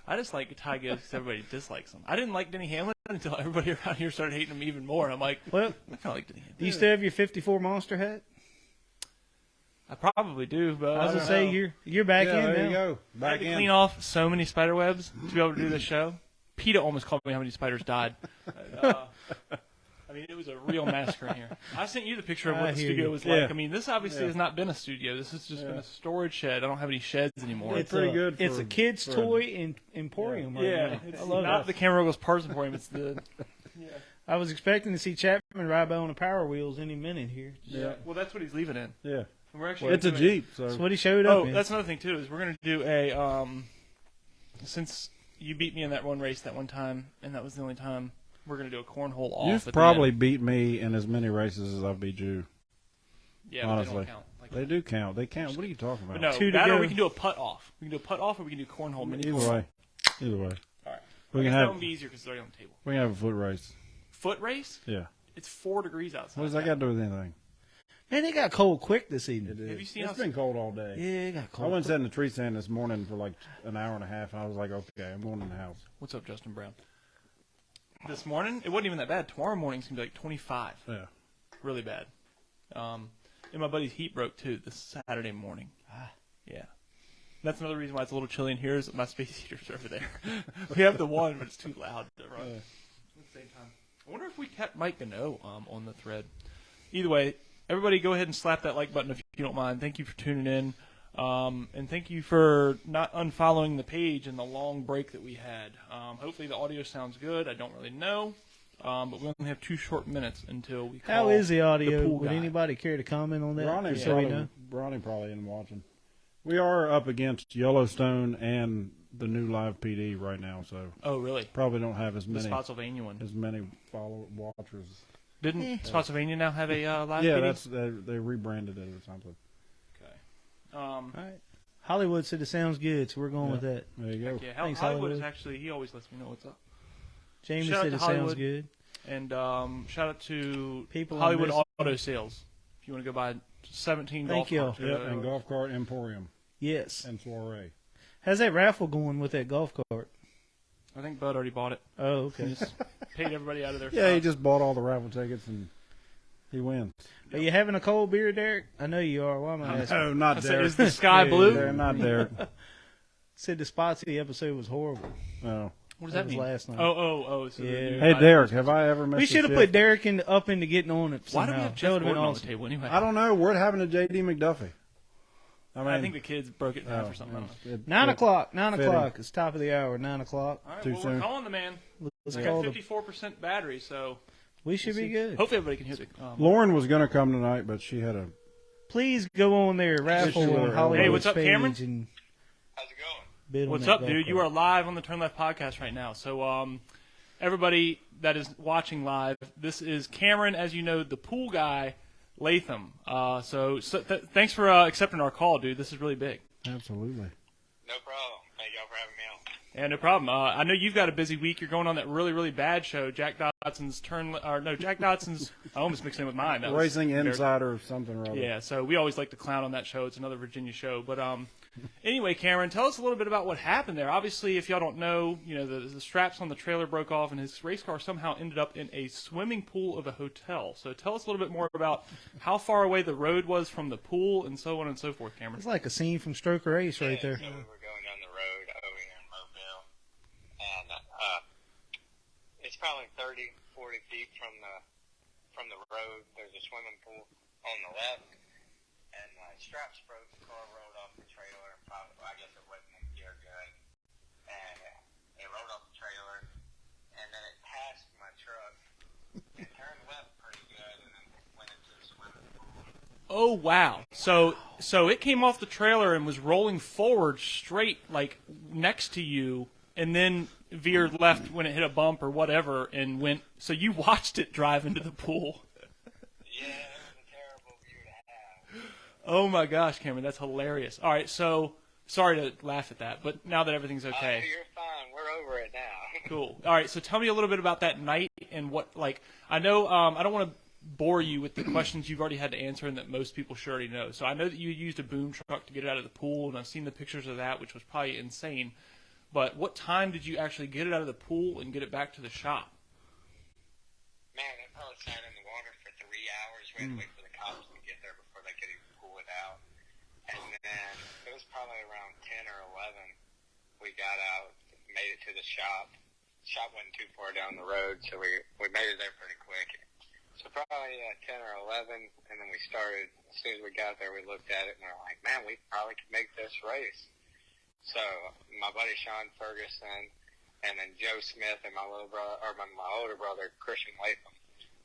I just like Ty Gibbs because everybody dislikes him. I didn't like Denny Hamlin until everybody around here started hating him even more. I'm like, well, I kind of like Denny Hamlin. Do you still have your '54 Monster hat? I probably do, but I was gonna say you're back in there now. You go. I had to clean off so many spider webs to be able to do this show. PETA almost called me how many spiders died. I mean, it was a real massacre in here. I sent you the picture of what the studio was like. I mean, this obviously has not been a studio. This has just been a storage shed. I don't have any sheds anymore. It's pretty good. It's a kid's toy emporium. Right now. It's I love not it. the Camera Roggles Parts Emporium. It's the. Yeah. I was expecting to see Chapman ride by on the Power Wheels any minute here. Yeah. Well, that's what he's leaving in. Yeah. And we're actually. It's a Jeep. So. That's what he showed up in. That's another thing too. Is we're gonna do a since you beat me in that one race that one time, and that was the only time. We're going to do a cornhole off. You've probably beat me in as many races as I've beat you. Yeah, honestly. But they don't count. They do count. They count. What are you talking about? But no, that or we can do a putt off. We can do a putt off, or we can do cornhole mini. Either way. Either way. All right. We can that have. would be easier because it's already on the table. We can have a foot race. Foot race? Yeah. It's 4 degrees outside. What does that got to do with anything? Man, it got cold quick this evening. Have you seen? It's been cold all day. Yeah, it got cold. I went and sat in the tree stand this morning for like an hour and a half, and I was like, okay, I'm going in the house. What's up, Justin Brown? This morning, it wasn't even that bad. Tomorrow morning's going to be like 25. Yeah. Really bad. And my buddy's heat broke, too, this Saturday morning. Yeah. That's another reason why it's a little chilly in here is my space heater's over there. We have the one, but it's too loud to run at the same time. I wonder if we kept Mike Gano on the thread. Either way, everybody go ahead and slap that like button if you don't mind. Thank you for tuning in. And thank you for not unfollowing the page in the long break that we had. Hopefully the audio sounds good. I don't really know. But we only have 2 short minutes until we call How is the audio? pool Would guy. anybody care to comment on that? Ronnie probably isn't watching. We are up against Yellowstone and the new live PD right now, so Oh, really? probably don't have as The many Spotsylvania one. watchers. Didn't Spotsylvania now have a live Yeah, PD? they rebranded it or something. Okay. All right. Hollywood said it sounds good, so we're going with that. There you go. Yeah, Thanks, Hollywood is Hollywood. actually, he always lets me know what's up. Jamie Shout out said to it sounds Hollywood. good. And shout out to People Hollywood on Auto Sales. If you want to go buy 17 Thank golf carts. Yep, and Golf Cart Emporium Yes. and Soiree. How's that raffle going with that golf cart? I think Bud already bought it. Oh, okay. He just paid everybody out of their Yeah, he stuff. just bought all the raffle tickets and he wins. Are you having a cold beer, Derek? I know you are. Why am I asking? No, not I said, Derek. is the sky blue? They're not Derek. Said the Spotsy episode was horrible. No. What does That that was mean? last night. Oh. So Yeah. Hey, Derek, have I ever missed We should have put Derek up into getting on it Why somehow. do we have That Jeff would have been Gordon on the awesome. table anyway? I don't know. What happened to J.D. McDuffie? I think the kids broke it down for something. I don't know. 9 o'clock. 9 o'clock. It's top of the hour. 9 o'clock. All right, Too well, soon. we're calling the man. Let's We call got the. 54% battery, so We should be good. hopefully everybody can hear the. Lauren was going to come tonight, but she had a. Please go on there, raffle Issue with on her Hollywood's Hey, what's up, page Cameron? and How's it going? bid on What's that up, dude? Velcro. You are live on the Turn Left podcast right now. So, everybody that is watching live, this is Cameron, as you know, the pool guy, Leytham. Thanks for accepting our call, dude. This is really big. Absolutely. No problem. Thank y'all for having me on. Yeah, no problem. I know you've got a busy week. You're going on that really, really bad show, Jack Dodson's Jack Dodson's. I almost mixed it with mine. That was Racing very- Insider or something or other. Yeah, so we always like to clown on that show. It's another Virginia show. But anyway, Cameron, tell us a little bit about what happened there. Obviously, if y'all don't know, the straps on the trailer broke off, and his race car somehow ended up in a swimming pool of a hotel. So tell us a little bit more about how far away the road was from the pool, and so on and so forth, Cameron. It's like a scene from Stroker Ace right there. So we were going down the road over here in Mobile, and it's probably 30, 40 feet from the road. There's a swimming pool on the left, and straps broke. The car rolled off the trailer. I guess it wasn't in gear good, and it rolled off the trailer, and then it passed my truck and turned left pretty good, and then went into the swimming pool. Oh, wow. So it came off the trailer and was rolling forward straight, like, next to you, and then veered left when it hit a bump or whatever and went. So you watched it drive into the pool. Yeah, it was a terrible view to have. Oh, my gosh, Cameron, that's hilarious. All right, so sorry to laugh at that, but now that everything's okay. You're fine. We're over it now. Cool. All right, so tell me a little bit about that night and what, like, I know I don't want to bore you with the questions you've already had to answer and that most people should already know. So I know that you used a boom truck to get it out of the pool, and I've seen the pictures of that, which was probably insane. But what time did you actually get it out of the pool and get it back to the shop? Man, it probably sat in the water for 3 hours. We had to wait for the cops to get there before they could even pull it out. And then it was probably around 10 or 11. We got out, made it to the shop. The shop wasn't too far down the road, so we made it there pretty quick. So probably 10 or 11, and then we started. As soon as we got there, we looked at it, and we were like, man, we probably could make this race. So my buddy Sean Ferguson, and then Joe Smith, and my little brother, or my older brother Christian Leytham,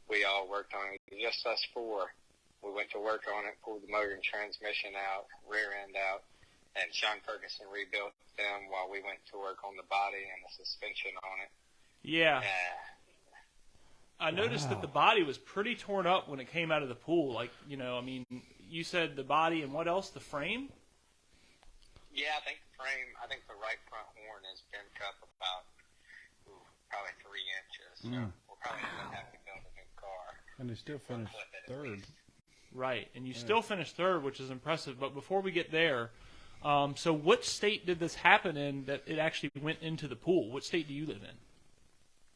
we all worked on it. Just us four. We went to work on it, pulled the motor and transmission out, rear end out, and Sean Ferguson rebuilt them while we went to work on the body and the suspension on it. Yeah. I noticed that the body was pretty torn up when it came out of the pool. Like, you said the body and what else? The frame? Yeah, I think the right front horn is bent up about probably 3 inches. So we'll probably end up having to build a new car. And they still finished third. Right, and you still finished third, which is impressive. But before we get there, so what state did this happen in that it actually went into the pool? What state do you live in?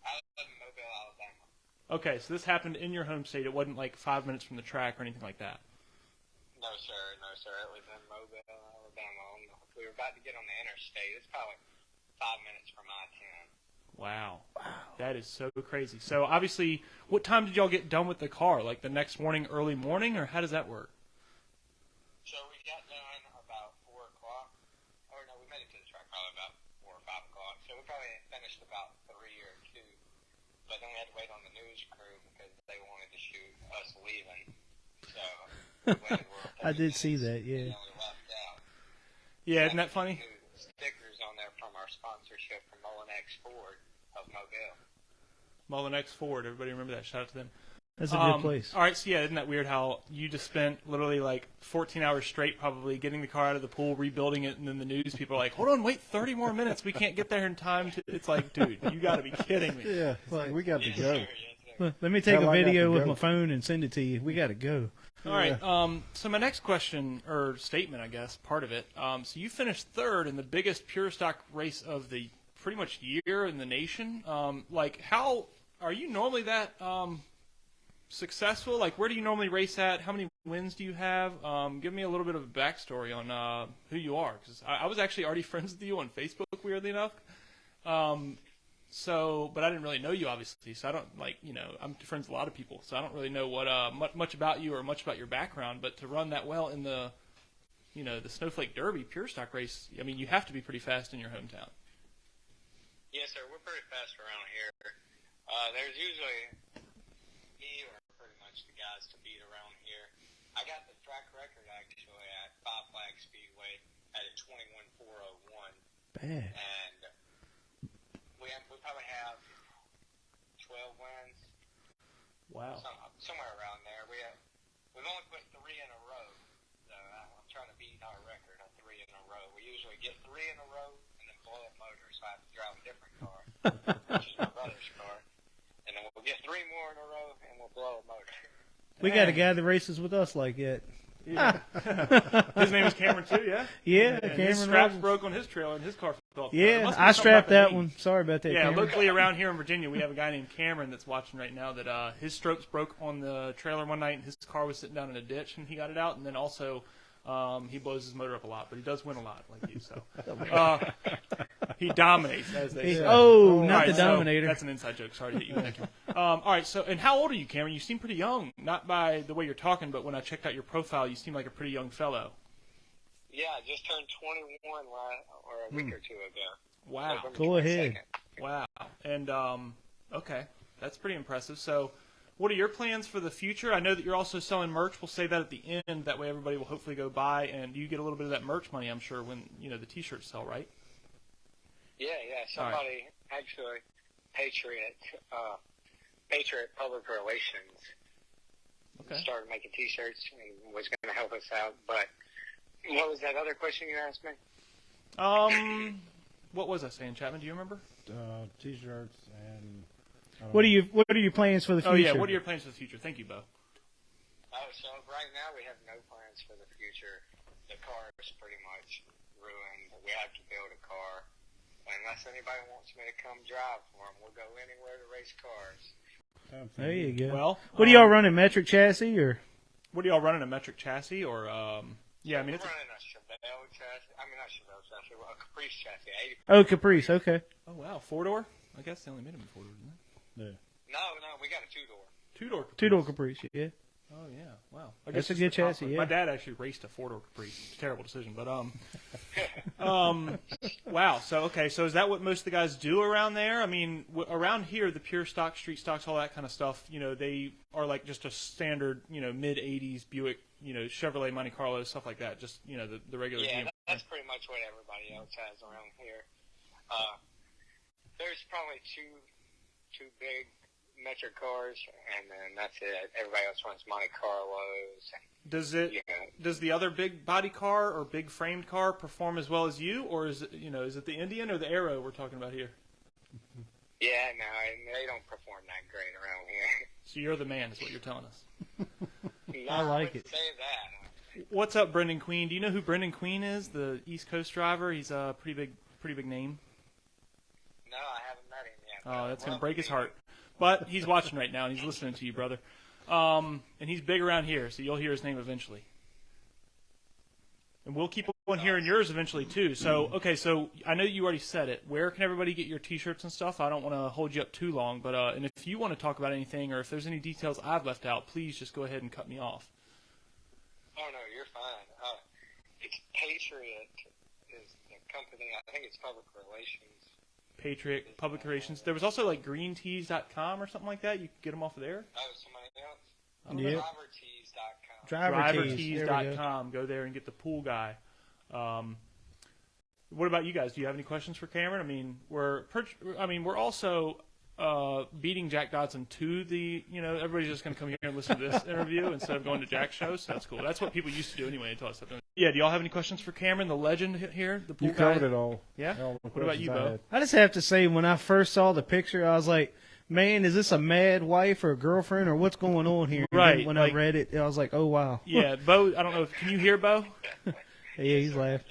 I live in Mobile, Alabama. Okay, so this happened in your home state. It wasn't like 5 minutes from the track or anything like that. No, sir. It was in Mobile, Alabama. We were about to get on the interstate. It's probably 5 minutes from I-10. Wow. That is so crazy. So obviously, what time did y'all get done with the car? Like the next morning, early morning, or how does that work? So we got done about 4 o'clock. Or no, we made it to the track probably about 4 or 5 o'clock. So we probably finished about 3 or 2. But then we had to wait on the news crew because they wanted to shoot us leaving. So we waited. I did see that, yeah. And then we left out. Yeah, isn't that funny? New stickers on there from our sponsorship from Mullinex Ford of Mobile. Mullinex Ford. Everybody remember that? Shout out to them. That's a good place. All right, so yeah, isn't that weird how you just spent literally like 14 hours straight probably getting the car out of the pool, rebuilding it, and then the news people are like, hold on, wait 30 more minutes. We can't get there in time. It's like, dude, you got to be kidding me. Yeah, we got to go. Let me take Hell, a I got video to with go. my phone and send it to you. We got to go. All right, so my next question, or statement, I guess, part of it. So you finished third in the biggest pure stock race of the pretty much year in the nation. Like, how are you normally that successful? Like, where do you normally race at? How many wins do you have? Give me a little bit of a backstory on who you are, because I was actually already friends with you on Facebook, weirdly enough. But I didn't really know you, obviously. So I don't I'm friends with a lot of people, so I don't really know what much about you or much about your background. But to run that well in the the Snowflake Derby Pure Stock race, I mean, you have to be pretty fast in your hometown. Yes, sir. We're pretty fast around here. There's usually me or pretty much the guys to beat around here. I got the track record actually at Five Flag Speedway at a 21.401. Bad. And we probably have 12 wins. Wow. Somewhere around there. We've only put 3 in a row. So I'm trying to beat our record of 3 in a row. We usually get 3 in a row and then blow up motors, so I have to drive a different car, which is my brother's car. And then we'll get 3 more in a row and we'll blow a motor. We got a guy that races with us like that. Yeah. His name is Cameron too, yeah? Yeah, And Cameron his straps Rogers. broke on his trailer and his car fell apart. It Yeah, must be I something strapped about the that knee. one. Sorry about that, Yeah, Cameron. locally around here in Virginia, we have a guy named Cameron that's watching right now that his strokes broke on the trailer one night, and his car was sitting down in a ditch, and he got it out, and then also he blows his motor up a lot, but he does win a lot, like you, so. He dominates, as they say. Oh, All not right, the so Dominator. that's an inside joke. Sorry to hit you with that. All right, so, and how old are you, Cameron? You seem pretty young, not by the way you're talking, but when I checked out your profile, you seem like a pretty young fellow. Yeah, I just turned 21 or a week or two ago. Wow. November Go ahead. 22nd. Wow. And, okay, that's pretty impressive. So, what are your plans for the future? I know that you're also selling merch. We'll say that at the end. That way everybody will hopefully go buy, and you get a little bit of that merch money, I'm sure, when, the T-shirts sell, right? Yeah. Somebody, actually, Patriot Public Relations Okay. started making T-shirts and was going to help us out. But what was that other question you asked me? What was I saying, Chapman? Do you remember? T-shirts and. What are your plans for the future? Oh, yeah. What are your plans for the future? Thank you, Bo. Oh, so right now we have no plans for the future. The car is pretty much ruined. We have to build a car. Unless anybody wants me to come drive for them, we'll go anywhere to race cars. There you go. Well, what are y'all running, metric chassis or? What are y'all running, a metric chassis or? Yeah, I mean We're it's. running a Chevelle chassis. I mean, not Chevelle chassis, a Caprice chassis. 80. Oh, Caprice. Okay. Oh wow, 4-door. I guess they only made them in 4-door, didn't they? Yeah. No, we got a 2-door. 2-door. Caprice. 2-door Caprice. Yeah. Oh yeah, wow. I That's guess a it's good the top chassis, one. yeah. My dad actually raced a 4-door Caprice. Terrible decision, but wow. So is that what most of the guys do around there? I mean, around here, the pure stock, street stocks, all that kind of stuff. They are like just a standard, mid '80s Buick, Chevrolet Monte Carlo, stuff like that. Just the regular. Yeah, GM. that's pretty much what everybody else has around here. There's probably two big metric cars, and then that's it. Everybody else runs Monte Carlos. Does the other big body car or big framed car perform as well as you, or is it is it the Indian or the Arrow we're talking about here? Yeah, no, they don't perform that great around here. So you're the man, is what you're telling us. No, I like wouldn't it. Say that. What's up, Brendan Queen? Do you know who Brendan Queen is? The East Coast driver. He's a pretty big name. No, I haven't met him yet. Oh, that's gonna break his heart. But he's watching right now, and he's listening to you, brother. And he's big around here, so you'll hear his name eventually. And we'll keep on hearing yours eventually, too. So, okay, so I know you already said it. Where can everybody get your T-shirts and stuff? I don't want to hold you up too long, but and if you want to talk about anything or if there's any details I've left out, please just go ahead and cut me off. Oh, no, you're fine. It's Patriot is the company. I think it's public relations. Patriot Public Relations. There was also like greentees.com or something like that. You could get them off of there. Oh, somebody else? Yeah. DriverTees.com. Drivertees.com. Go there and get the pool guy. What about you guys? Do you have any questions for Cameron? I mean, we're also beating Jack Dodson to the, everybody's just going to come here and listen to this interview instead of going to Jack's show, so that's cool. That's what people used to do anyway until I stopped doing it. Yeah, do y'all have any questions for Cameron, the legend here, the pool You guy? covered it all. Yeah? All the What about you, questions I Bo? had. I just have to say, when I first saw the picture, I was like, man, is this a mad wife or a girlfriend or what's going on here? And Right, then when like- I read it, I was like, oh, wow. Yeah, Bo, I don't know, can you hear Bo? Yeah, he's laughing.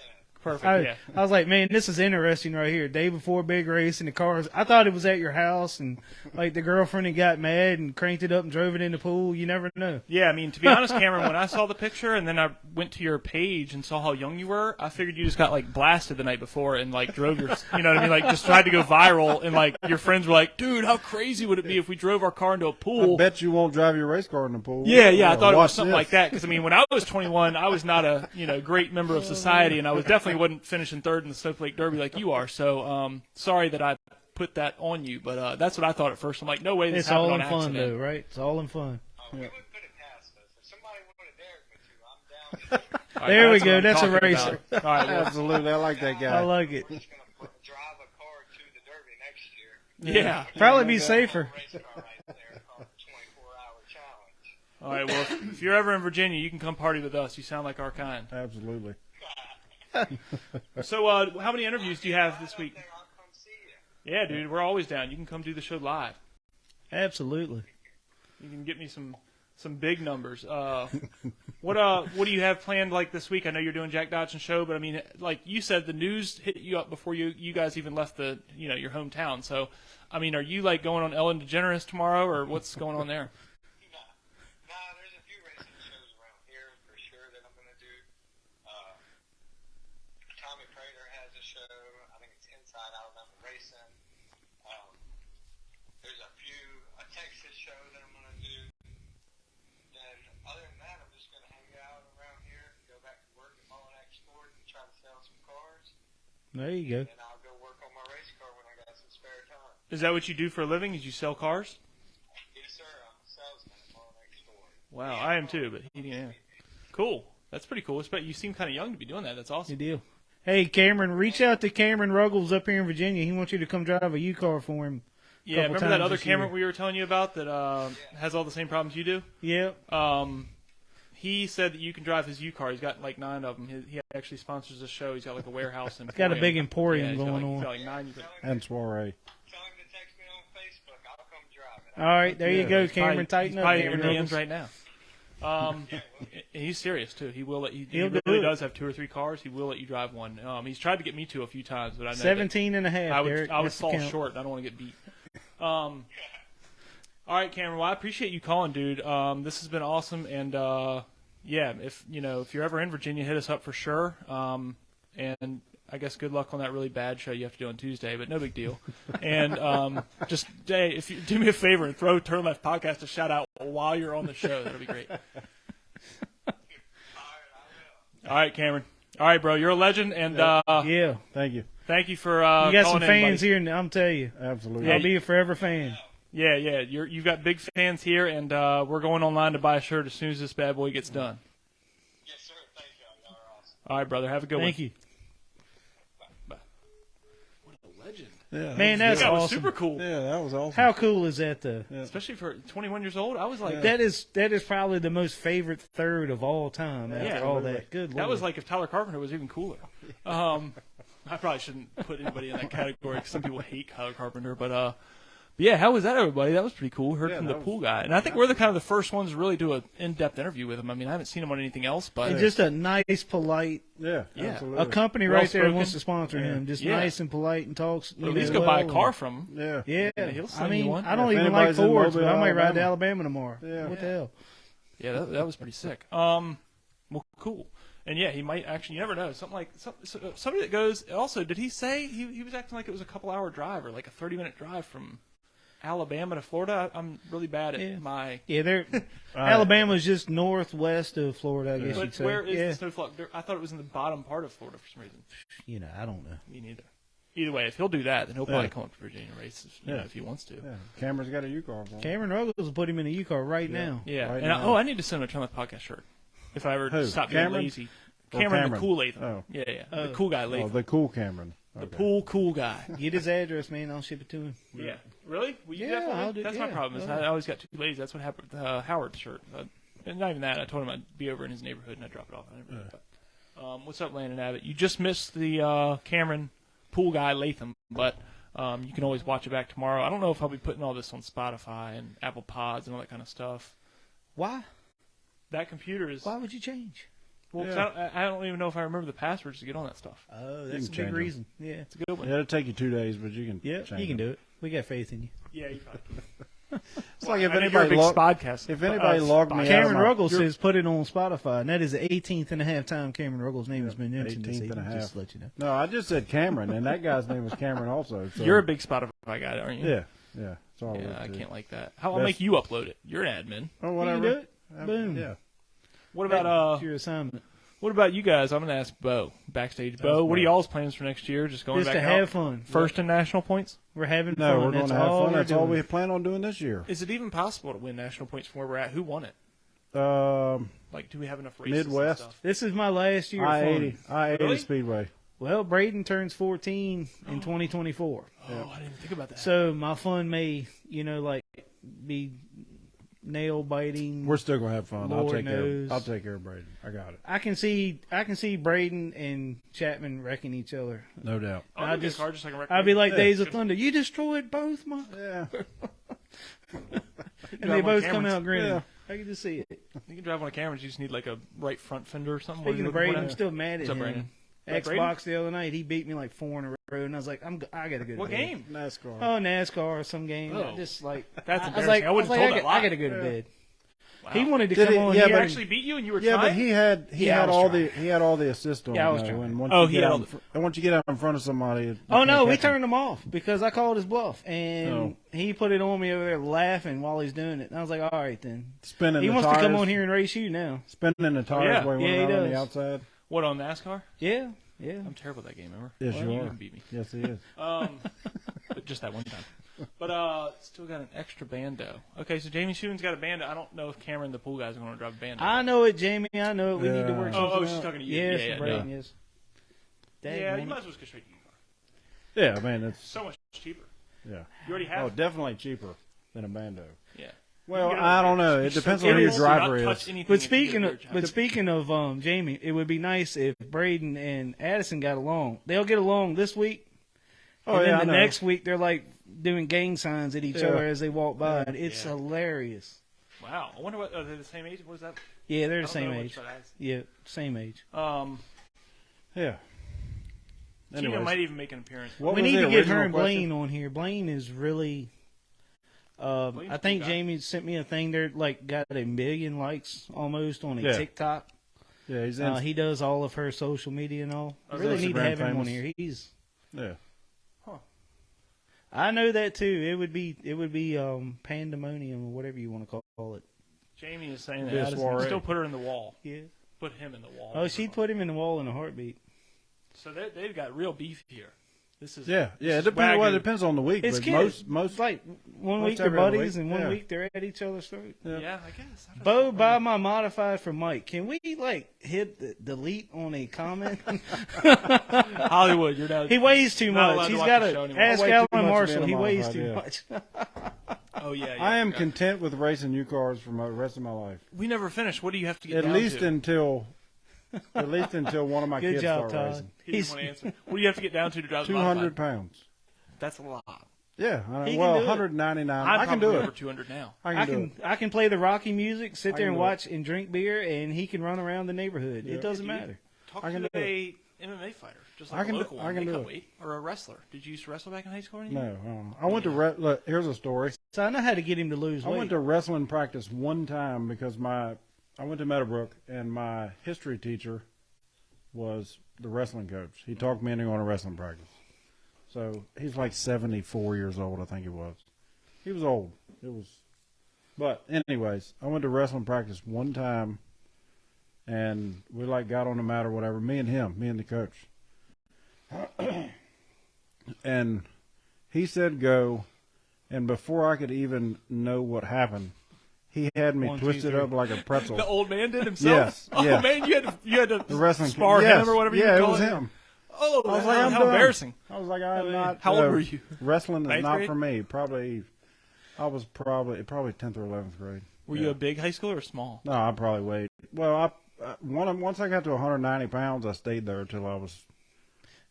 Perfect. I was like, man, this is interesting right here. Day before big race in the cars. I thought it was at your house, and like the girlfriend had got mad and cranked it up and drove it in the pool. You never know. Yeah, I mean, to be honest, Cameron, when I saw the picture and then I went to your page and saw how young you were, I figured you just got like blasted the night before and like drove your, you know what I mean, like just tried to go viral, and like your friends were like, dude, how crazy would it be if we drove our car into a pool? I bet you won't drive your race car in the pool. Yeah, I thought it was watch something this. like that, because I mean, when I was 21, I was not a great member of society, and I was definitely wasn't finishing third in the Snowflake Derby like you are. So sorry that I put that on you, but that's what I thought at first. I'm like, no way, this It's happened all on in fun, accident. though, right? It's all in fun. We wouldn't put it past us. If somebody would have dared me to, I'm down. All right, There we what go. I'm That's a talking racer. about. All right, well, Absolutely, I like that guy. I like it. We're just going to drive a car to the Derby next year. yeah. Probably be safer. Race car right there called the 24-hour challenge. All right, well, if you're ever in Virginia, you can come party with us. You sound like our kind. Absolutely. So, how many interviews do you have this week? There, I'll come see you. Yeah, dude, we're always down. You can come do the show live. Absolutely. You can get me some big numbers. What do you have planned like this week? I know you're doing Jack Dodson show, but I mean, like you said, the news hit you up before you guys even left your hometown. So, I mean, are you like going on Ellen DeGeneres tomorrow, or what's going on there? No, there's a few racing shows around here for sure that I'm going to do. Tommy Prater has a show. I think it's Inside Alabama Racing. There's a Texas show that I'm going to do. Then, other than that, I'm just going to hang out around here, go back to work at Mullen Sport and try to sell some cars. There you go. And I'll go work on my race car when I got some spare time. Is that what you do for a living? Is you sell cars? Yes, sir. I'm a salesman at Mullen Sport. Wow, I am too. But cool. That's pretty cool. You seem kind of young to be doing that. That's awesome. Good deal. Hey, Cameron, reach out to Cameron Ruggles up here in Virginia. He wants you to come drive a U-car for him. Yeah, Couple remember that times other this year. Cameron we were telling you about that has all the same problems you do? Yep. He said that you can drive his U-car. He's got like 9 of them. He actually sponsors a show. He's got like a warehouse in. Got a big emporium he's got going he's on. got like 9. And soiree. Tell him to text me on Facebook. I'll come drive it. All right, there you go, Cameron. He's Tighten up, probably in Cameron your DMs Ruggles. right now. He's serious too. He will let you. He He'll do really it. does have 2 or 3 cars. He will let you drive one. He's tried to get me to a few times, but I know 17 and a half, I would Derek. I would That's the fall count. short. And I don't want to get beat. All right, Cameron. Well, I appreciate you calling, dude. This has been awesome, and yeah, if you're ever in Virginia, hit us up for sure. And I guess good luck on that really bad show you have to do on Tuesday, but no big deal. And just if you do me a favor and throw Turn Left Podcast a shout out while you're on the show, that'll be great. All right, Cameron. All right, bro. You're a legend, and Yeah. Thank you. thank you for You got some calling in, fans buddy. here, and I'm telling you, Absolutely. I'll be a forever fan. Yeah. You've got big fans here, and we're going online to buy a shirt as soon as this bad boy gets done. Yes, sir. Thank y'all. Y'all are awesome. All right, brother. Have a good one. Thank you. Bye. What a legend. Yeah, Man, that's That was awesome. super cool. Yeah, that was awesome. How cool is that, though? Especially for 21 years old. I was like, That is probably the most favorite third of all time after Yeah, all that. Good that Lord. was like if Tyler Carpenter was even cooler. I probably shouldn't put anybody in that category because some people hate Tyler Carpenter. But yeah, how was that, everybody? That was pretty cool. Heard from the pool guy. And I think we're the kind of the first ones to really do an in-depth interview with him. I mean, I haven't seen him on anything else, but And just a nice, polite, Yeah, Yeah. absolutely. a company right there that Well-spoken. wants to sponsor him. Just Yeah. nice and polite and talks. at least go buy a car from him. Yeah. Yeah, Yeah, he'll send I mean, you one. I don't If even like anybody's in Fords, but Mobile, I might ride to Alabama. Alabama tomorrow. Yeah. What the hell? Yeah, that was pretty sick. Well, cool. And yeah, he might actually. You never know. Something like somebody that goes. Also, did he say he was acting like it was a couple-hour drive or like a 30-minute drive from Alabama to Florida? I'm really bad at Yeah. my. Yeah, they're Alabama's just northwest of Florida, I guess you'd But say. where is yeah. the snowflock? I thought it was in the bottom part of Florida for some reason. I don't know. Me neither. Either way, if he'll do that, then he'll probably come up to Virginia races if he wants to. Yeah. Cameron's got a U-car for him. Cameron Ruggles will put him in a U-car right now. Yeah, Right and now. I need to send him a Turn Left Podcast shirt if I ever Who? stop being Cameron? lazy. Or Cameron, the Cameron? cool Leytham. Oh. Yeah, the cool guy Oh, Leytham. the cool Cameron. The Okay. pool cool guy. Get his address, man. I'll ship it to him. Yeah. Really? Will you Yeah, definitely? I'll do- That's my yeah, problem. Is yeah. I always got too lazy. That's what happened with Howard's shirt. And not even that. I told him I'd be over in his neighborhood and I'd drop it off. I never did, but, what's up, Landon Abbott? You just missed the Cameron pool guy Leytham, but you can always watch it back tomorrow. I don't know if I'll be putting all this on Spotify and Apple Pods and all that kind of stuff. Why? That computer is. Why would you change? Well, 'cause I don't even know if I remember the passwords to get on that stuff. Oh, that's a change big 'em. reason. Yeah. It's a good one. Yeah, it'll take you 2 days, but you can. Yeah, change you can them. do it. We got faith in you. Yeah, you probably It's like if you're a anybody big logged, podcast. if anybody logged me out, Cameron of my, Ruggles says put it on Spotify, and that is the 18th and a half time Cameron Ruggles' name has been mentioned this 18th and a evening. half. Just to let you know. No, I just said Cameron, and that guy's name was Cameron also. So. You're a big Spotify guy, aren't you? Yeah. It's all Yeah, right, I too. can't like that. I'll make you upload it. You're an admin. Oh, You whatever. can do it. Boom. Yeah. What about It's your assignment. What about you guys? I'm going to ask Bo, backstage. Bo, what are y'all's plans for next year? Just going Just back to out? have fun. First in national points? We're having No, fun. we're going That's to have all fun. we're That's all doing. we plan on doing this year. Is it even possible to win national points from where we're at? Who won it? Like, do we have enough races Midwest. and stuff? This is my last year of I-80, fun. I-80 Really? Speedway. Well, Braden turns 14 in 2024. Oh, I didn't think about that. So my fun may, be nail biting. We're still going to have fun. I'll Lord take knows. care of Braden. I got it. I can see Braden and Chapman wrecking each other. No doubt. I'll I get a just- car just like a I'd be like Yeah. Days of Thunder. You destroyed both my. Yeah. And they drive on both come cameras. out grinning. Yeah. I can just see it. You can drive on a camera. You just need like a right front fender or something. Speaking of Braden, I'm still mad at What's up, him. Brandon? Xbox the other night, he beat me like 4 in a row, and I was like, I gotta go. to What bed. game? NASCAR. Oh, NASCAR or some game. Oh. I just like That's I was embarrassing. like, I wouldn't I have was told like, that I lie. gotta go to Yeah. bed. Wow. He wanted to Did come it- on yeah, here. He but- actually beat you and you were Yeah, trying? but he had Yeah, I was all the assist on. Yeah, I was though, trying. and once Oh, you he get had out all in the- fr- and once you get out in front of somebody. you Oh can't no, we catch him. turned him off because I called his bluff, and Oh. he put it on me over there laughing while he's doing it. And I was like, all right then. spinning. He the wants tires, to come on here and race you now. spinning the tires yeah. while he Yeah, went he around on the does. outside. What, on NASCAR? Yeah. I'm terrible at that game, remember? Yes, Well, you can are. beat me. Yes, he is. But just that one time. But still got an extra bando. Okay, so Jamie Shooten's got a bando. I don't know if Cameron, the pool guy's, going to drive a bando. I know it, Jamie. I know it. We need to work Yeah. something Oh, she's out. talking to you. Yes, Yeah, yeah, Braden, yes. Yeah, you Daggone might it. as well just go straight to your car. Yeah, man, it's So much cheaper. yeah. You already Oh, have. definitely cheaper than a bando. Yeah. Well, You get I don't know. You're It depends so on who your careful to not driver touch is. anything But if you speaking get a of dirt job. Jamie, it would be nice if Braden and Addison got along. They'll get along this week, Oh, and yeah, I then the know. next week they're like doing gang signs at each Yeah. other as they walk by. And it's Yeah. hilarious. Wow. I wonder what, are they the same age? What is that? Yeah, they're I the don't same know age. which that is. Yeah, same age. Yeah. Gina Anyways, might even make an appearance. what we was need the to get her original and question? Blaine on here. Blaine is really. Blaine's I a think cool guy. Jamie sent me a thing. They're like got 1 million likes almost on a Yeah. TikTok. Yeah, he's in. He does all of her social media and all. Oh, Really he's need to Instagram have him on famous. here. He's. yeah. I know that too. It would be pandemonium or whatever you want to call it. Jamie is saying Be a that Addison soiree. still put her in the wall. Yeah. Put him in the wall. Oh, she'd put him in the wall in a heartbeat. So they've got real beef here. This is Yeah, this yeah. It is depends. Well, it Wagyu. depends on the week. It's but kids. most It's like one most week they're every other buddies week, and one yeah. week they're at each other's throat. Yeah, I guess. Bo, buy my modified for Mike. Can we hit the delete on a comment? Hollywood, you're down. He weighs too Not allowed much. to He's watch got the show to anymore. ask Way too Alan much to Marshall. be He a weighs modified, too yeah. much. Oh yeah. I am yeah. content with racing new cars for the rest of my life. We never finished. What do you have to get At down least to? until one of my Good kids job, start Todd. racing. He didn't want to answer. What do you have to get down to drive the 200 modified? pounds. That's a lot. Yeah, He can well, do it. 199. I'm I can do probably it. over 200 now. I can do it. I can play the Rocky music, sit I there can and do it. watch and drink beer, and he can run around the neighborhood. Yeah. It doesn't Do you matter. Talk I can to do a MMA fighter, just I like can a do- local I one. can They do cut it. weight. Or a wrestler. Did you used to wrestle back in high school or anything? No, I went to look. Here's a story. So I know how to get him to lose I weight. went to wrestling practice one time because I went to Meadowbrook and my history teacher was the wrestling coach. He talked me into going to wrestling practice. So he's like 74 years old, I think he was. He was old. But anyways, I went to wrestling practice one time, and we got on the mat or whatever. Me and the coach. And he said go, and before I could even know what happened, he had me 1, 2, twisted 3. up like a pretzel. The old man did himself? Yes, Oh, yeah. man, you had to The wrestling spar yes, him or whatever you yeah, call it was him. Oh, I was like, I'm how done. embarrassing. I was like, I'm not. How old were you? Wrestling is Ninth not grade? for me. I was probably 10th or 11th grade. Were you a big high schooler or small? No, I probably weighed. Well, once I got to 190 pounds, I stayed there until I was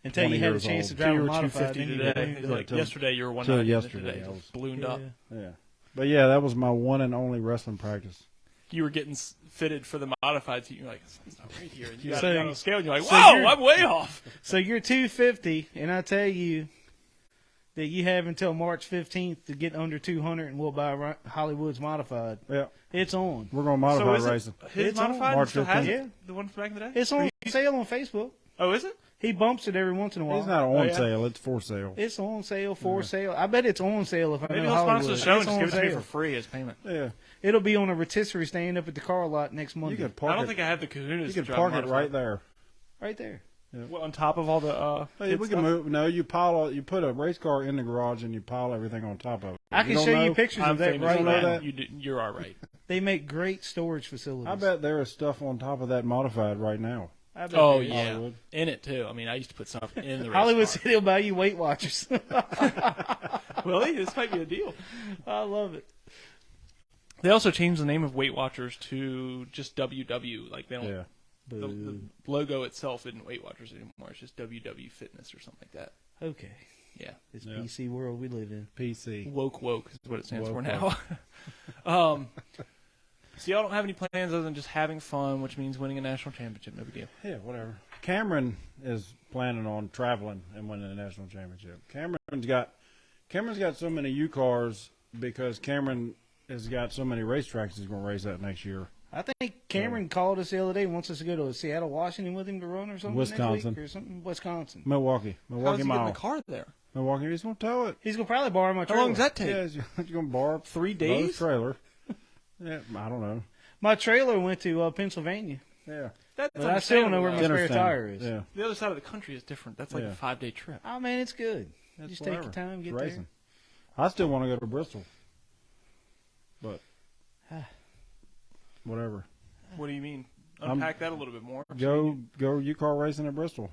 Until you 20 had a years chance old. to drive you a were modified. 250 then you today. moved It's up. like till- yesterday you were till 190. yesterday, Today I just was- ballooned up. yeah. But yeah, that was my one and only wrestling practice. you were getting fitted for the modified seat. You're like, it's not right here. And you got So- it on the scale, and you're like, so whoa, you're- I'm way off. So you're 250, and I tell you that you have until March 15th to get under 200, and we'll buy Hollywood's modified. Yeah, It's on. we're going to modify So is racing. His It's on modified March still has 15th. it? Yeah. The one from back in the day? It's on sale on Facebook. Oh, is it? He bumps it every once in a while. It's not on yeah? sale; it's for sale. It's on sale, for sale. I bet it's on sale if I Maybe know he'll sponsor Hollywood. the show and It's just on give it to me sale. for free as payment. Yeah, It'll be on a rotisserie stand up at the car lot next Monday. you could park I don't it. think I have the kahunas You to could drive park it modified. right there. Right there. What, on top of all the Hey, kid we can stuff? move. No, you pile. You put a race car in the garage and you pile everything on top of it. I can don't show know? you pictures I'm of that famous right for know now. that? You're all right. They make great storage facilities. I bet there is stuff on top of that modified right now. I bet Oh there is. yeah, Hollywood. in it too. I mean, I used to put stuff in the race Hollywood car. said he'll buy you Weight Watchers. Really, this might be a deal. I love it. They also changed the name of Weight Watchers to just WW. Like they don't. Yeah, The logo itself isn't Weight Watchers anymore. It's just WW Fitness or something like that. Okay. Yeah. This Yeah. PC world we live in. PC. Woke is what it stands for Woke. now. So y'all don't have any plans other than just having fun, which means winning a national championship. No big deal. Yeah, whatever. Cameron is planning on traveling and winning the national championship. Cameron's got so many U cars because Cameron has got so many racetracks he's going to race at next year. I think Cameron called us the other day, wants us to go to Seattle, Washington with him to run or something Wisconsin. next week or something. Wisconsin. Milwaukee How's Mile. he getting the car there? Milwaukee, he's going to tow it. He's going to probably borrow my How trailer. long does that take? Yeah, he's going to borrow 3 Lowe's days? trailer. Yeah, I don't know. My trailer went to Pennsylvania, Yeah, That's but I still don't know where my understandable, spare tire is. Yeah, though. The other side of the country is different. That's like Yeah. a 5-day trip. Oh, man, it's good. that's Just whatever. take your time, get It's there. racing. I still want to go to Bristol, but whatever. What do you mean? Unpack that a little bit more. Go U-Car racing at Bristol.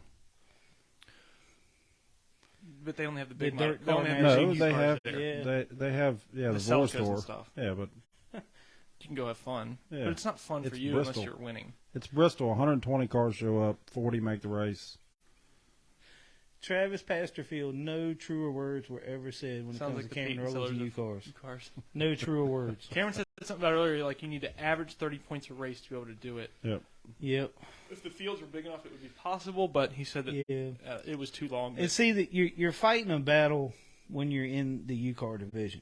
But they only have the big The dirt model. They only car have man. the No, big they cars have there. Yeah. they have the Celica's Vora store. and stuff. Yeah, but You can go have fun. Yeah. But it's not fun for It's you Bristol. unless you're winning. it's Bristol. 120 cars show up. 40 make the race. Travis Pasterfield, no truer words were ever said when it Sounds comes like to the Cameron Peyton Rollers Sellers and of U-Cars. Cars. No truer words. Cameron said something about earlier, like you need to average 30 points a race to be able to do it. Yep. Yep. If the fields were big enough, it would be possible, but he said that Yeah. it was too long. And see that you're fighting a battle when you're in the U-Car division.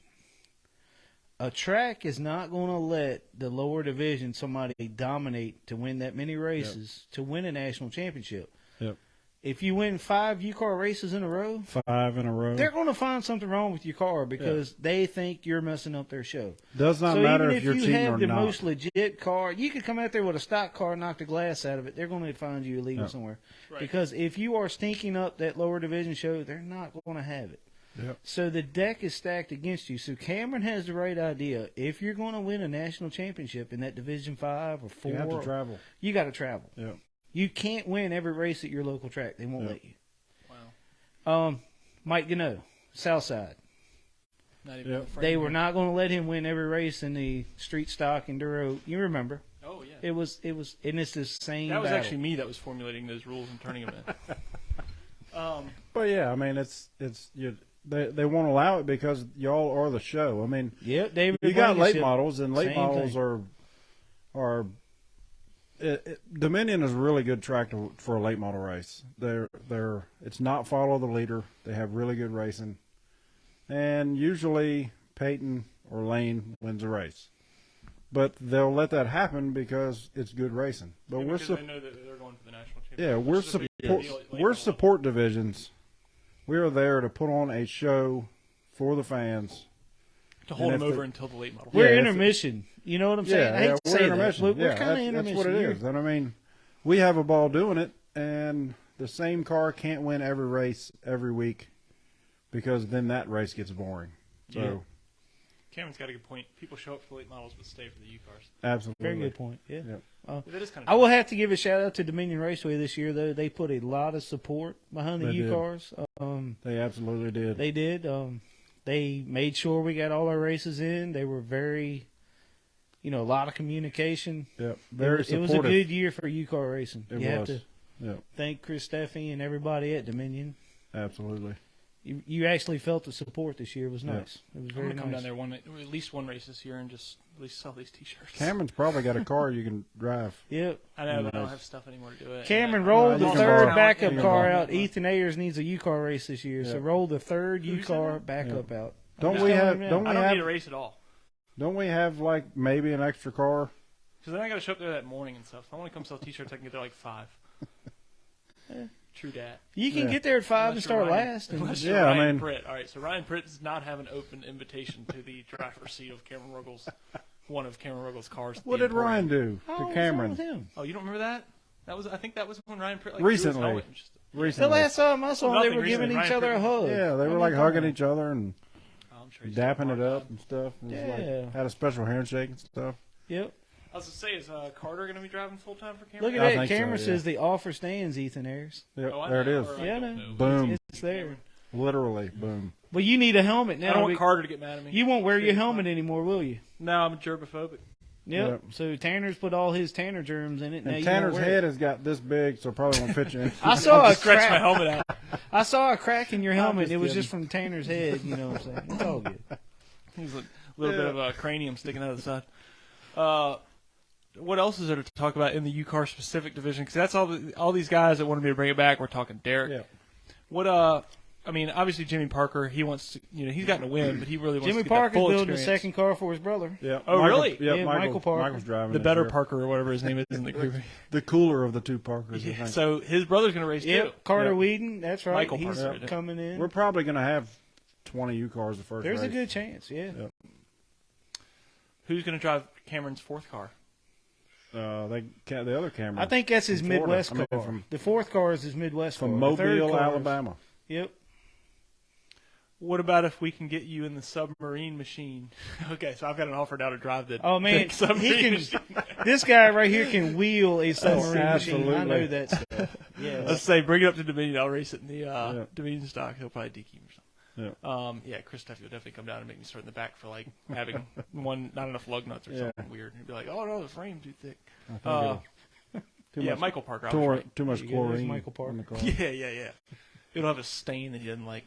A track is not going to let the lower division somebody dominate to win that many races to win a national championship. Yep. If you win 5 U-Car races in a row, 5 in a row. they're going to find something wrong with your car because they think you're messing up their show. Does not So matter even if you're you cheating have or the not. most legit car, you could come out there with a stock car, knock the glass out of it. They're going to find you illegal Yeah. somewhere. Right. Because if you are stinking up that lower division show, they're not going to have it. Yep. So the deck is stacked against you. So Cameron has the right idea. If you're going to win a national championship in that Division 5 or 4, You have to travel. you got to travel. Yep. You can't win every race at your local track. They won't Yep. let you. Wow. Mike Gano, Southside. Not even Yep. Frank They were here. not going to let him win every race in the street stock enduro. You remember? Oh, yeah. It was, and it's the same. That was battle. actually me that was formulating those rules and turning them in. But yeah, I mean, they won't allow it because y'all are the show. I mean, Yep, David. you got late Blankenship. models, and late Same models thing. are. Dominion is a really good track for a late model race. It's not follow the leader. They have really good racing, and usually Peyton or Lane wins the race. But they'll let that happen because it's good racing. But Because they know that they're going for the national championship. yeah, which is a big deal at late we're model. support divisions. We are there to put on a show for the fans. To hold and them if over they- until the late model. We're Yeah, if- intermission. You know what I'm saying? I hate to we're say intermission. that. We're Yeah, kind of intermission. That's what it is. And I mean, we have a ball doing it, and the same car can't win every race every week because then that race gets boring. So, Yeah. Cameron's got a good point. People show up for late models but stay for the U cars. absolutely. Very good point. Yeah. Yeah. That is kind I of will have to give a shout out to Dominion Raceway this year, though. They put a lot of support behind the They did. U cars. They absolutely did. They did. They made sure we got all our races in. They were very, a lot of communication. Yep. Very It supportive. was a good year for U-Car racing. It you have was. to Yep. thank Chris Steffi and everybody at Dominion. Absolutely. you actually felt the support this year. It was nice. It was I'm very gonna come nice. down there at least one race this year and just at least sell these T-shirts. Cameron's probably got a car you can drive. Yep. I know, but I don't have stuff anymore to do it. Cameron And rolled you the can third borrow. backup You can car borrow. out. Ethan Ayers needs a U-car race this year, so Yeah. roll the third Who said U-car that? backup out. Don't I'm we just have? telling you Don't now. I we don't need a have? race at all. Don't we have like maybe an extra car? Because then I got to show up there that morning and stuff. If I want to come sell T-shirts, I can get there like 5. True dat. You can Yeah. get there at 5 and Unless start you're Ryan- last. And Unless you're Yeah, I Ryan mean- Pritt. All right, so Ryan Pritt does not have an open invitation to the driver's seat of Cameron Ruggles, one of Cameron Ruggles' cars. at What the did Ryan Emporium. do Oh, to what's wrong Cameron with him? Oh, you don't remember that? I think that was when Ryan Pritt like Recently. threw his helmet and just- The recently? last time I saw them, they Nothing were giving recently. each Ryan other a Pritt- hug. Yeah, they What were are like you hugging doing? each other and Oh, I'm sure he's dapping got it a up car. and stuff. It was Yeah. like, had a special handshake and stuff. Yep. I was gonna say, is Carter going to be driving full time for Cameron? Look at I that. think so, Camera yeah. says the offer stands, Ethan Ayers. Yep, Oh, I there it know, is. or I Yeah, I don't know. know. Boom. It's there. Literally, boom. Well, you need a helmet I now. don't want Carter to get mad at me. You won't wear your Shitty helmet fun. anymore, will you? No, I'm germophobic. Yep. Yep. So Tanner's put all his Tanner germs in it. Now And you Tanner's won't wear head it. has got this big, so probably won't fit you in. I saw a Stretch my crack. helmet out. I saw a crack in your helmet. just It was kidding. just from Tanner's head. You know what I'm saying? It's all good. There's a little bit of a cranium sticking out of the side. What else is there to talk about in the U-Car specific division? Because that's all these guys that wanted me to bring it back. We're talking Derek. Yeah. What I mean, obviously Jimmy Parker. He wants to, he's gotten a win, but he really wants Jimmy to get that Parker's full building a experience. second car for his brother. Yeah. Oh, really? Yeah, Yeah, Michael Parker. Michael's driving The this better year. Parker or whatever his name is in the group. The cooler of the two Parkers, I Yeah, think. so his brother's going to race too. Yep. Carter Yep. Whedon. That's right. Michael He's Parker. coming in. We're probably going to have 20 U-Cars the first There's a race. good chance. Yeah. Yep. Who's going to drive Cameron's fourth car? The other Cameron. I think that's his From Florida. Midwest I mean, car. from- The fourth car is his Midwest from car. The third Mobile, car is- Alabama. Yep. What about if we can get you in the submarine machine? Okay, so I've got an offer now to drive the, Oh man, the submarine he can. machine. This guy right here can wheel a submarine machine. I know absolutely. that stuff. Yeah. Let's say bring it up to Dominion. I'll race it in the Yeah. Dominion stock. He'll probably DQ me or something. Yeah, Chris Duffy will definitely come down and make me start in the back for like having not enough lug nuts or something weird. He'd be like, "Oh no, the frame's too thick." Too Yeah, much, Michael Parker. I was right. too much There you go, there's chlorine Michael Parker. in the car. Yeah. It'll have a stain that he doesn't like.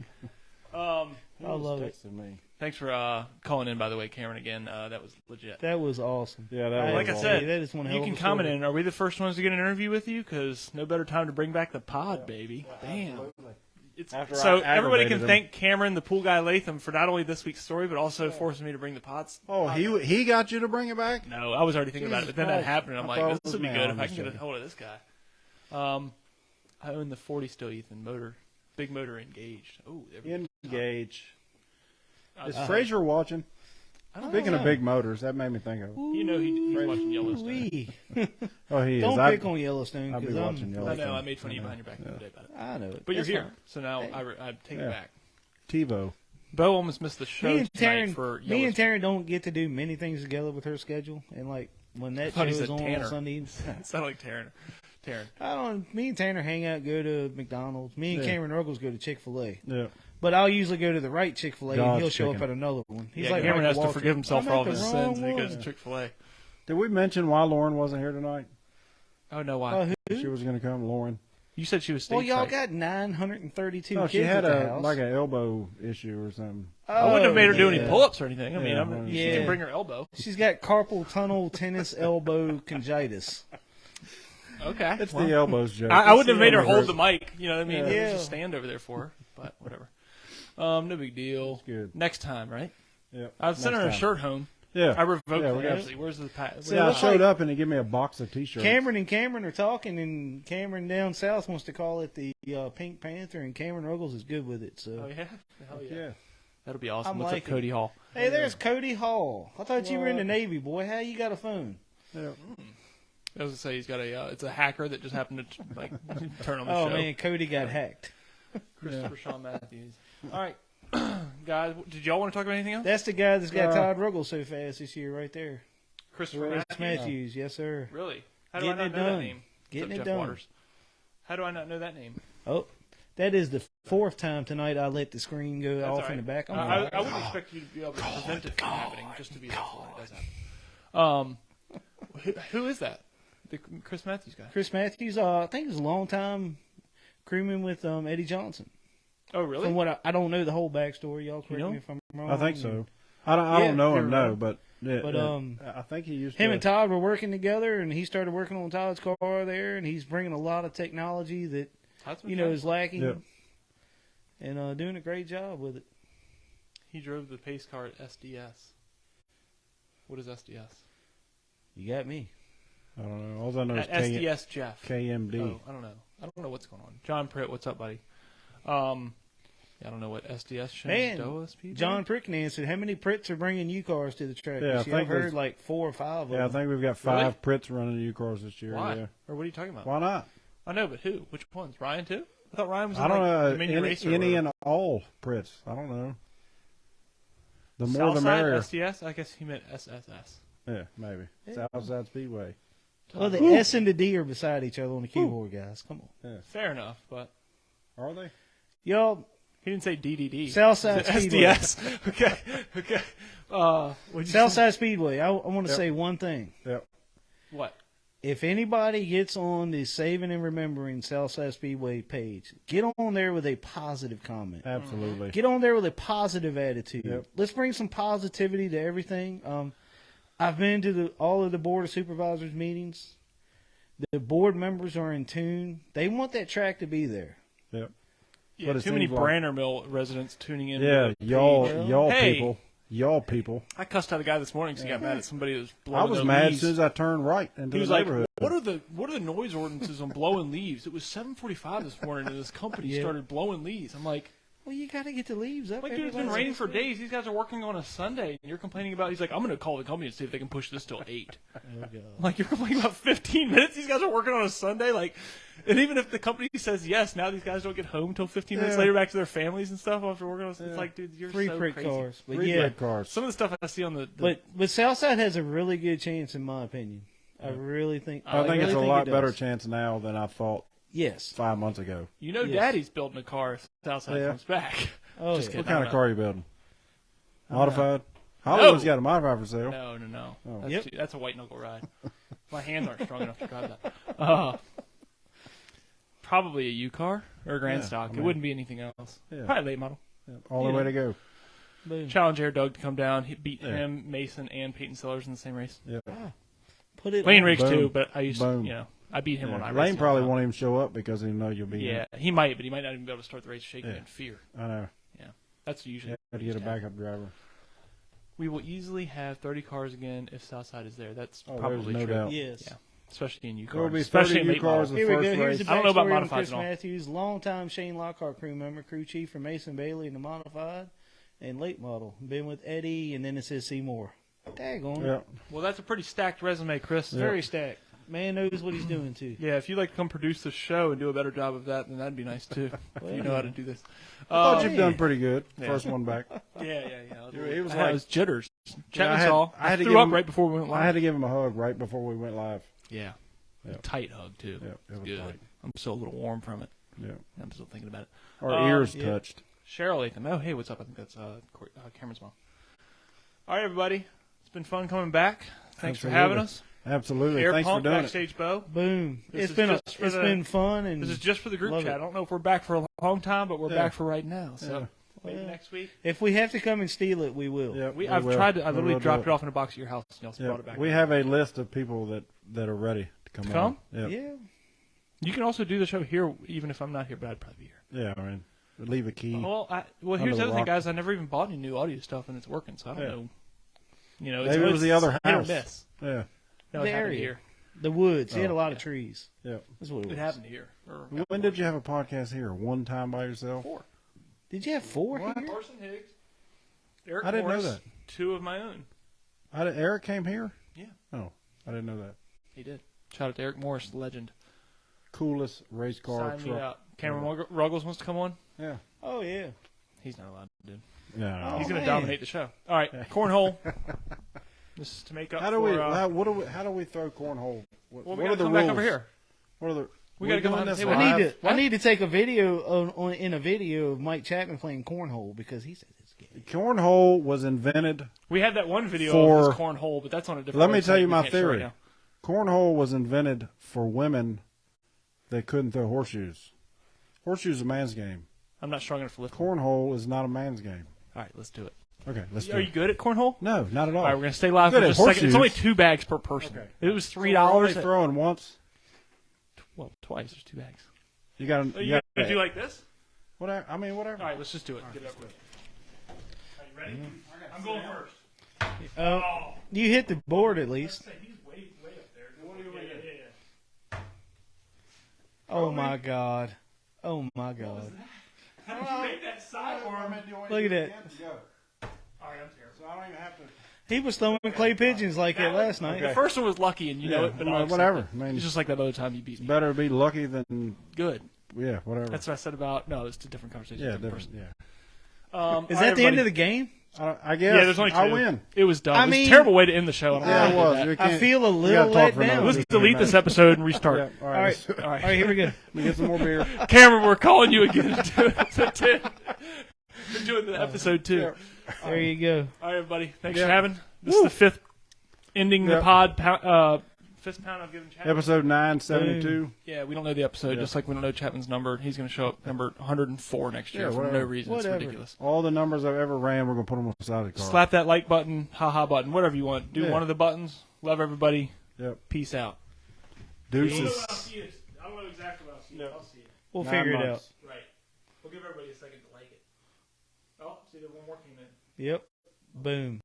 I love it. Texting me. Thanks for calling in, by the way, Cameron. Again, that was legit. That was awesome. Yeah, that was Like I awesome. said, that is one hell you of can a comment story. in. Are we the first ones to get an interview with you? Because no better time to bring back the pod, baby. Damn. After So I everybody can aggravated him. thank Cameron, the pool guy Leytham, for not only this week's story, but also forcing me to bring the pods. Oh, he got you to bring it back? No, I was already thinking about it, but then that Jesus happened, and I'm Christ. I like, thought it this was would be me. good I'm if I just can get a joking. hold of this guy. I own the 40 still, Ethan. Big motor engaged. Oh, there we go. Engage. Is Uh, Frazier watching? I don't Speaking know. of big motors, that made me think of it. You know he's watching Yellowstone. Ooh-wee. Oh, he is. Don't I'd- pick on Yellowstone I'll be because watching I Yellowstone. know, I made fun of you behind your back the other day about it. I know it. But you're That's here, fine. so now I take Yeah. it back. TiVo. Bo almost missed the show Me and tonight Taryn, for me and Yellowstone. Taryn don't get to do many things together with her schedule, and like when that show thought he is said on Tanner. Sundays, It sounded like Taryn. I don't. Me and Tanner hang out, go to McDonald's. Me and Yeah. Cameron Ruggles go to Chick-fil-A. Yeah. But I'll usually go to the right Chick-fil-A, and God's he'll show chicken. up at another one. He's Yeah, like Cameron has Michael to Walker. forgive himself I'm for all at of the his wrong sins, and he goes one. to Chick-fil-A. Did we mention why Lauren wasn't here tonight? Oh, no, why? Oh, who? She was going to come, Lauren. You said she was stateside. Well, y'all got 932 No, kids she had at the house. like an elbow issue or something. I wouldn't have made her do any yeah. pull-ups or anything. I mean, Yeah, she yeah. can bring her elbow. She's got carpal tunnel tennis elbow congitis. Okay. It's the elbows joke. I wouldn't It's have made her elbow hold joke. the mic. You know what I mean? Yeah. There's just stand over there for her. But whatever. No big deal. good. Next time, right? Yeah. I've sent her a Next time. shirt home. Yeah. I revoked Yeah, it, we got- actually. Where's the pack? So Yeah, I looks showed like up and he gave me a box of T-shirts. Cameron and Cameron are talking, and Cameron down south wants to call it the Pink Panther, and Cameron Ruggles is good with it. So, Oh, yeah? Hell yeah. Yeah. That'll be awesome. I'm What's liking up, Cody Hall? hey, there's Cody Hall. I thought you were in the What? Navy, boy. How you got a phone? Yeah. I was going to say, he's got a, it's a hacker that just happened to, like, turn on the Oh show. man, Cody got hacked. Christopher Sean Matthews. All right. Guys, did y'all want to talk about anything else? That's the guy that's got Yeah. Todd Ruggles so fast this year, right there. Christopher Chris Matthews? Matthews, yes sir. Really? How do Getting I it not know that done. name? Getting Except it Jeff done. Waters. How do I not know that name? Oh, that is the fourth time tonight I let the screen go That's off all right. in the back. I wouldn't expect you to be able to prevent it from happening, just to be there for when it does happen. Who is that? The Chris Matthews guy. Chris Matthews, I think he's a long time crewman with Eddie Johnson. Oh, really? From what I don't know the whole backstory. Y'all correct me if I'm wrong. I think so. I don't know him, no, but I think he used him to. and Todd were working together, and he started working on Todd's car there, and he's bringing a lot of technology that is lacking, and doing a great job with it. He drove the pace car at SDS. What is SDS? You got me. I don't know. All I know is SDS Jeff. KMD. Oh, I don't know. I don't know what's going on. John Pritt, what's up, buddy? I don't know what SDS Man, John Prickney said, how many Pritts are bringing U-cars to the track? Yeah, I've heard like 4 or 5 of them. Yeah, I think we've got 5 Pritts running U-cars this year. Why? Yeah. Or what are you talking about? Why not? I know, but who? Which ones? Ryan, too? I thought Ryan was in I don't know. the mini racer. Any and all Pritts. I don't know. The more the merrier. SDS? I guess he meant SSS. Yeah, maybe. Southside Speedway. Well, the S and the D are beside each other on the keyboard, guys. Come on. Yeah. Fair enough, but... Are they? Y'all... He didn't say DDD. Southside Speedway. SDS. Okay. Southside Speedway. I want to say one thing. Yep. What? If anybody gets on the Saving and Remembering Southside Speedway page, get on there with a positive comment. Absolutely. Get on there with a positive attitude. Yep. Let's bring some positivity to everything. I've been to all of the Board of Supervisors meetings. The board members are in tune. They want that track to be there. Yep. Yeah, too many Brannermill residents tuning in. Yeah, y'all people. I cussed out a guy this morning because he got mad at somebody that was blowing I was their mad leaves. as soon as I turned right into the neighborhood. Like, what are the noise ordinances on blowing leaves? It was 7:45 this morning, and this company started blowing leaves. I'm like, well, you got to get the leaves up. like, dude, it's been raining for days. These guys are working on a Sunday, and you're complaining about. He's like, I'm going to call the company and see if they can push this till 8. Like, you're complaining about 15 minutes. These guys are working on a Sunday, like. And even if the company says yes, now these guys don't get home till 15 minutes later back to their families and stuff after working on it. It's like, dude, you're free so prick crazy. cars. But Free prick cars. Some of the stuff I see on the but Southside has a really good chance, in my opinion. I really think. I think it's a lot better chance now than I thought. Yes. 5 months ago. You know, Daddy's building a car if Southside comes back. Oh, Just What kind of car are you building? Oh, Modified? Hollywood's got a modified for sale. No. Oh. That's a white knuckle ride. My hands aren't strong enough to drive that. Probably a U car or a Grand Stock. It wouldn't be anything else. Yeah. Probably a late model. Yeah. All the way to go. Boom. Challenge Air Doug to come down. He beat him, Mason, and Peyton Sellers in the same race. Yeah. Put it Lane on. Riggs Boom. too, but I used to, Boom. I beat him when I raced. Lane him probably all the won't even show up because he know you'll be time. in. Yeah, he might, but he might not even be able to start the race shaking in fear. I know. Yeah, that's usually. You have to get a backup driver. We will easily have 30 cars again if Southside is there. That's Oh, probably there's no true. doubt. Yes. Yeah, especially in U There will cars. be Especially 30 in U late cars models. in Here the we go. first Here's race. the I don't know about backstory on modifieds Chris at all. Matthews, longtime Shane Lockhart crew member, crew chief for Mason Bailey in the modified and late model. Been with Eddie, and then it says Seymour. Daggone. Yeah. Well, that's a pretty stacked resume, Chris. Very stacked. Man knows what he's doing, too. Yeah, if you'd like to come produce the show and do a better job of that, then that'd be nice, too. If you know how to do this. I thought you've done pretty good. First one back. Yeah. It was I like was jitters. I Chapman had- saw. I had to threw give up him- right before we went live. I had to give him a hug right before we went live. Yeah. Yeah. Tight hug, too. Yeah, it was Good. tight. I'm still a little warm from it. Yeah. I'm still thinking about it. Our ears touched. Cheryl Leytham. Oh, hey, what's up? I think that's Cameron's mom. All right, everybody. It's been fun coming back. Thanks for having us. Absolutely. Air Thanks for Pump, doing Backstage Bo. Boom. This It's is been just for been fun. And This is just for the group love chat. it. I don't know if we're back for a long time, but we're Yeah. back for right now. So Yeah. maybe Well, next week. if we have to come and steal it, we will. Yeah, I've will. tried to. I We literally will do dropped it off in a box at your house, and y'all Yeah. brought it back. We have a list of people that are ready to come Come? on. Yeah. Yeah. You can also do the show here, even if I'm not here, but I'd probably be here. Yeah, I mean, leave a key. Well, here's Under the the other thing, rock. guys. I never even bought any new audio stuff, and it's working, so I don't Yeah. know. You know, Maybe it was the other hit or house. miss. Yeah. No, it The happened area. here. The woods. He had a Oh. lot of trees. Yeah. That's what it It was. happened here. Or When did you have a podcast here? One time by yourself? 4. Did you have 4 What? here? Carson Higgs, Eric I didn't know Morris, that. 2 of my own. Eric came here? Yeah. Oh, I didn't know that. He did. Shout out to Eric Morris, the legend. Coolest race car Sign me truck. up. Cameron Ruggles wants to come on. Yeah. Oh, yeah. He's not allowed to do. Yeah. He's going man. to dominate the show. All right, cornhole. This is to make up How do for. we? How do we throw cornhole? What, well, what we are got to the come rules? back over here. What are the? We gotta we're go doing on the this table. live? I need to take a video in a video of Mike Chapman playing cornhole because he said it's gay. Cornhole was invented. We had that one video For- of this cornhole, but that's on a different. Let me website. tell you We my can't show theory. right now. Cornhole was invented for women that couldn't throw horseshoes. Horseshoes is a man's game. I'm not strong enough to lift. Cornhole is not a man's game. All right, let's do it. Okay, let's do Are it. you good at cornhole? No, not at all. All right, we're gonna stay live for Good at just a second. It's only horseshoes. 2 bags per person. Okay. It was So $3. we're only throwing once. Well, twice. There's 2 bags. You got Are to. you gonna do like this? Whatever. I mean, whatever. All right, let's just do it. Get it over with. Are you ready? I'm going first. Oh, you hit the board at least. He's way up there. What do you mean? Yeah. Oh my God. Oh my God. How did you make that side arm? Look at that. All right, I'm terrible. So I don't even have to. He was throwing clay pigeons like that last night. The first one was lucky, and you know it, but I'll accept whatever. it. I mean, It's just like that other time you beat me. better be lucky than Good. whatever. That's what I said about. No, it's a different conversation. yeah, different different. person. Yeah. Is that the end of the game? I guess. Yeah, there's only 2. I win. It was dumb. I It was mean- a terrible way to end the show. And I'm Yeah, glad it I was. did You that. I can't- feel a you little gotta talk let for another down. Let's delete this episode and restart. Yeah, all All right. right. All All right. right, here we go. Let me get some more beer. Cameron, we're calling you again. We're doing the episode 2. Yeah. There you go. All right, everybody. Thanks Yeah. for having. This is the 5th ending the Yeah. pod. Fist pound I've given Chapman. Episode 972. Yeah, we don't know the episode, Yeah. just like we don't know Chapman's number. He's going to show up number 104 next year Yeah, for no whatever. reason. Whatever. It's ridiculous. All the numbers I've ever ran, we're gonna put them on the side of the car. Slap that like button, haha button, whatever you want. Do Yeah. one of the buttons. Love everybody. Yep. Peace out. Deuces. I don't know exactly what I'll see. Yep. I'll see it. We'll 9 figure it out. months. Right. We'll give everybody a second to like it. Oh, see, there's one more came in. Yep. Boom.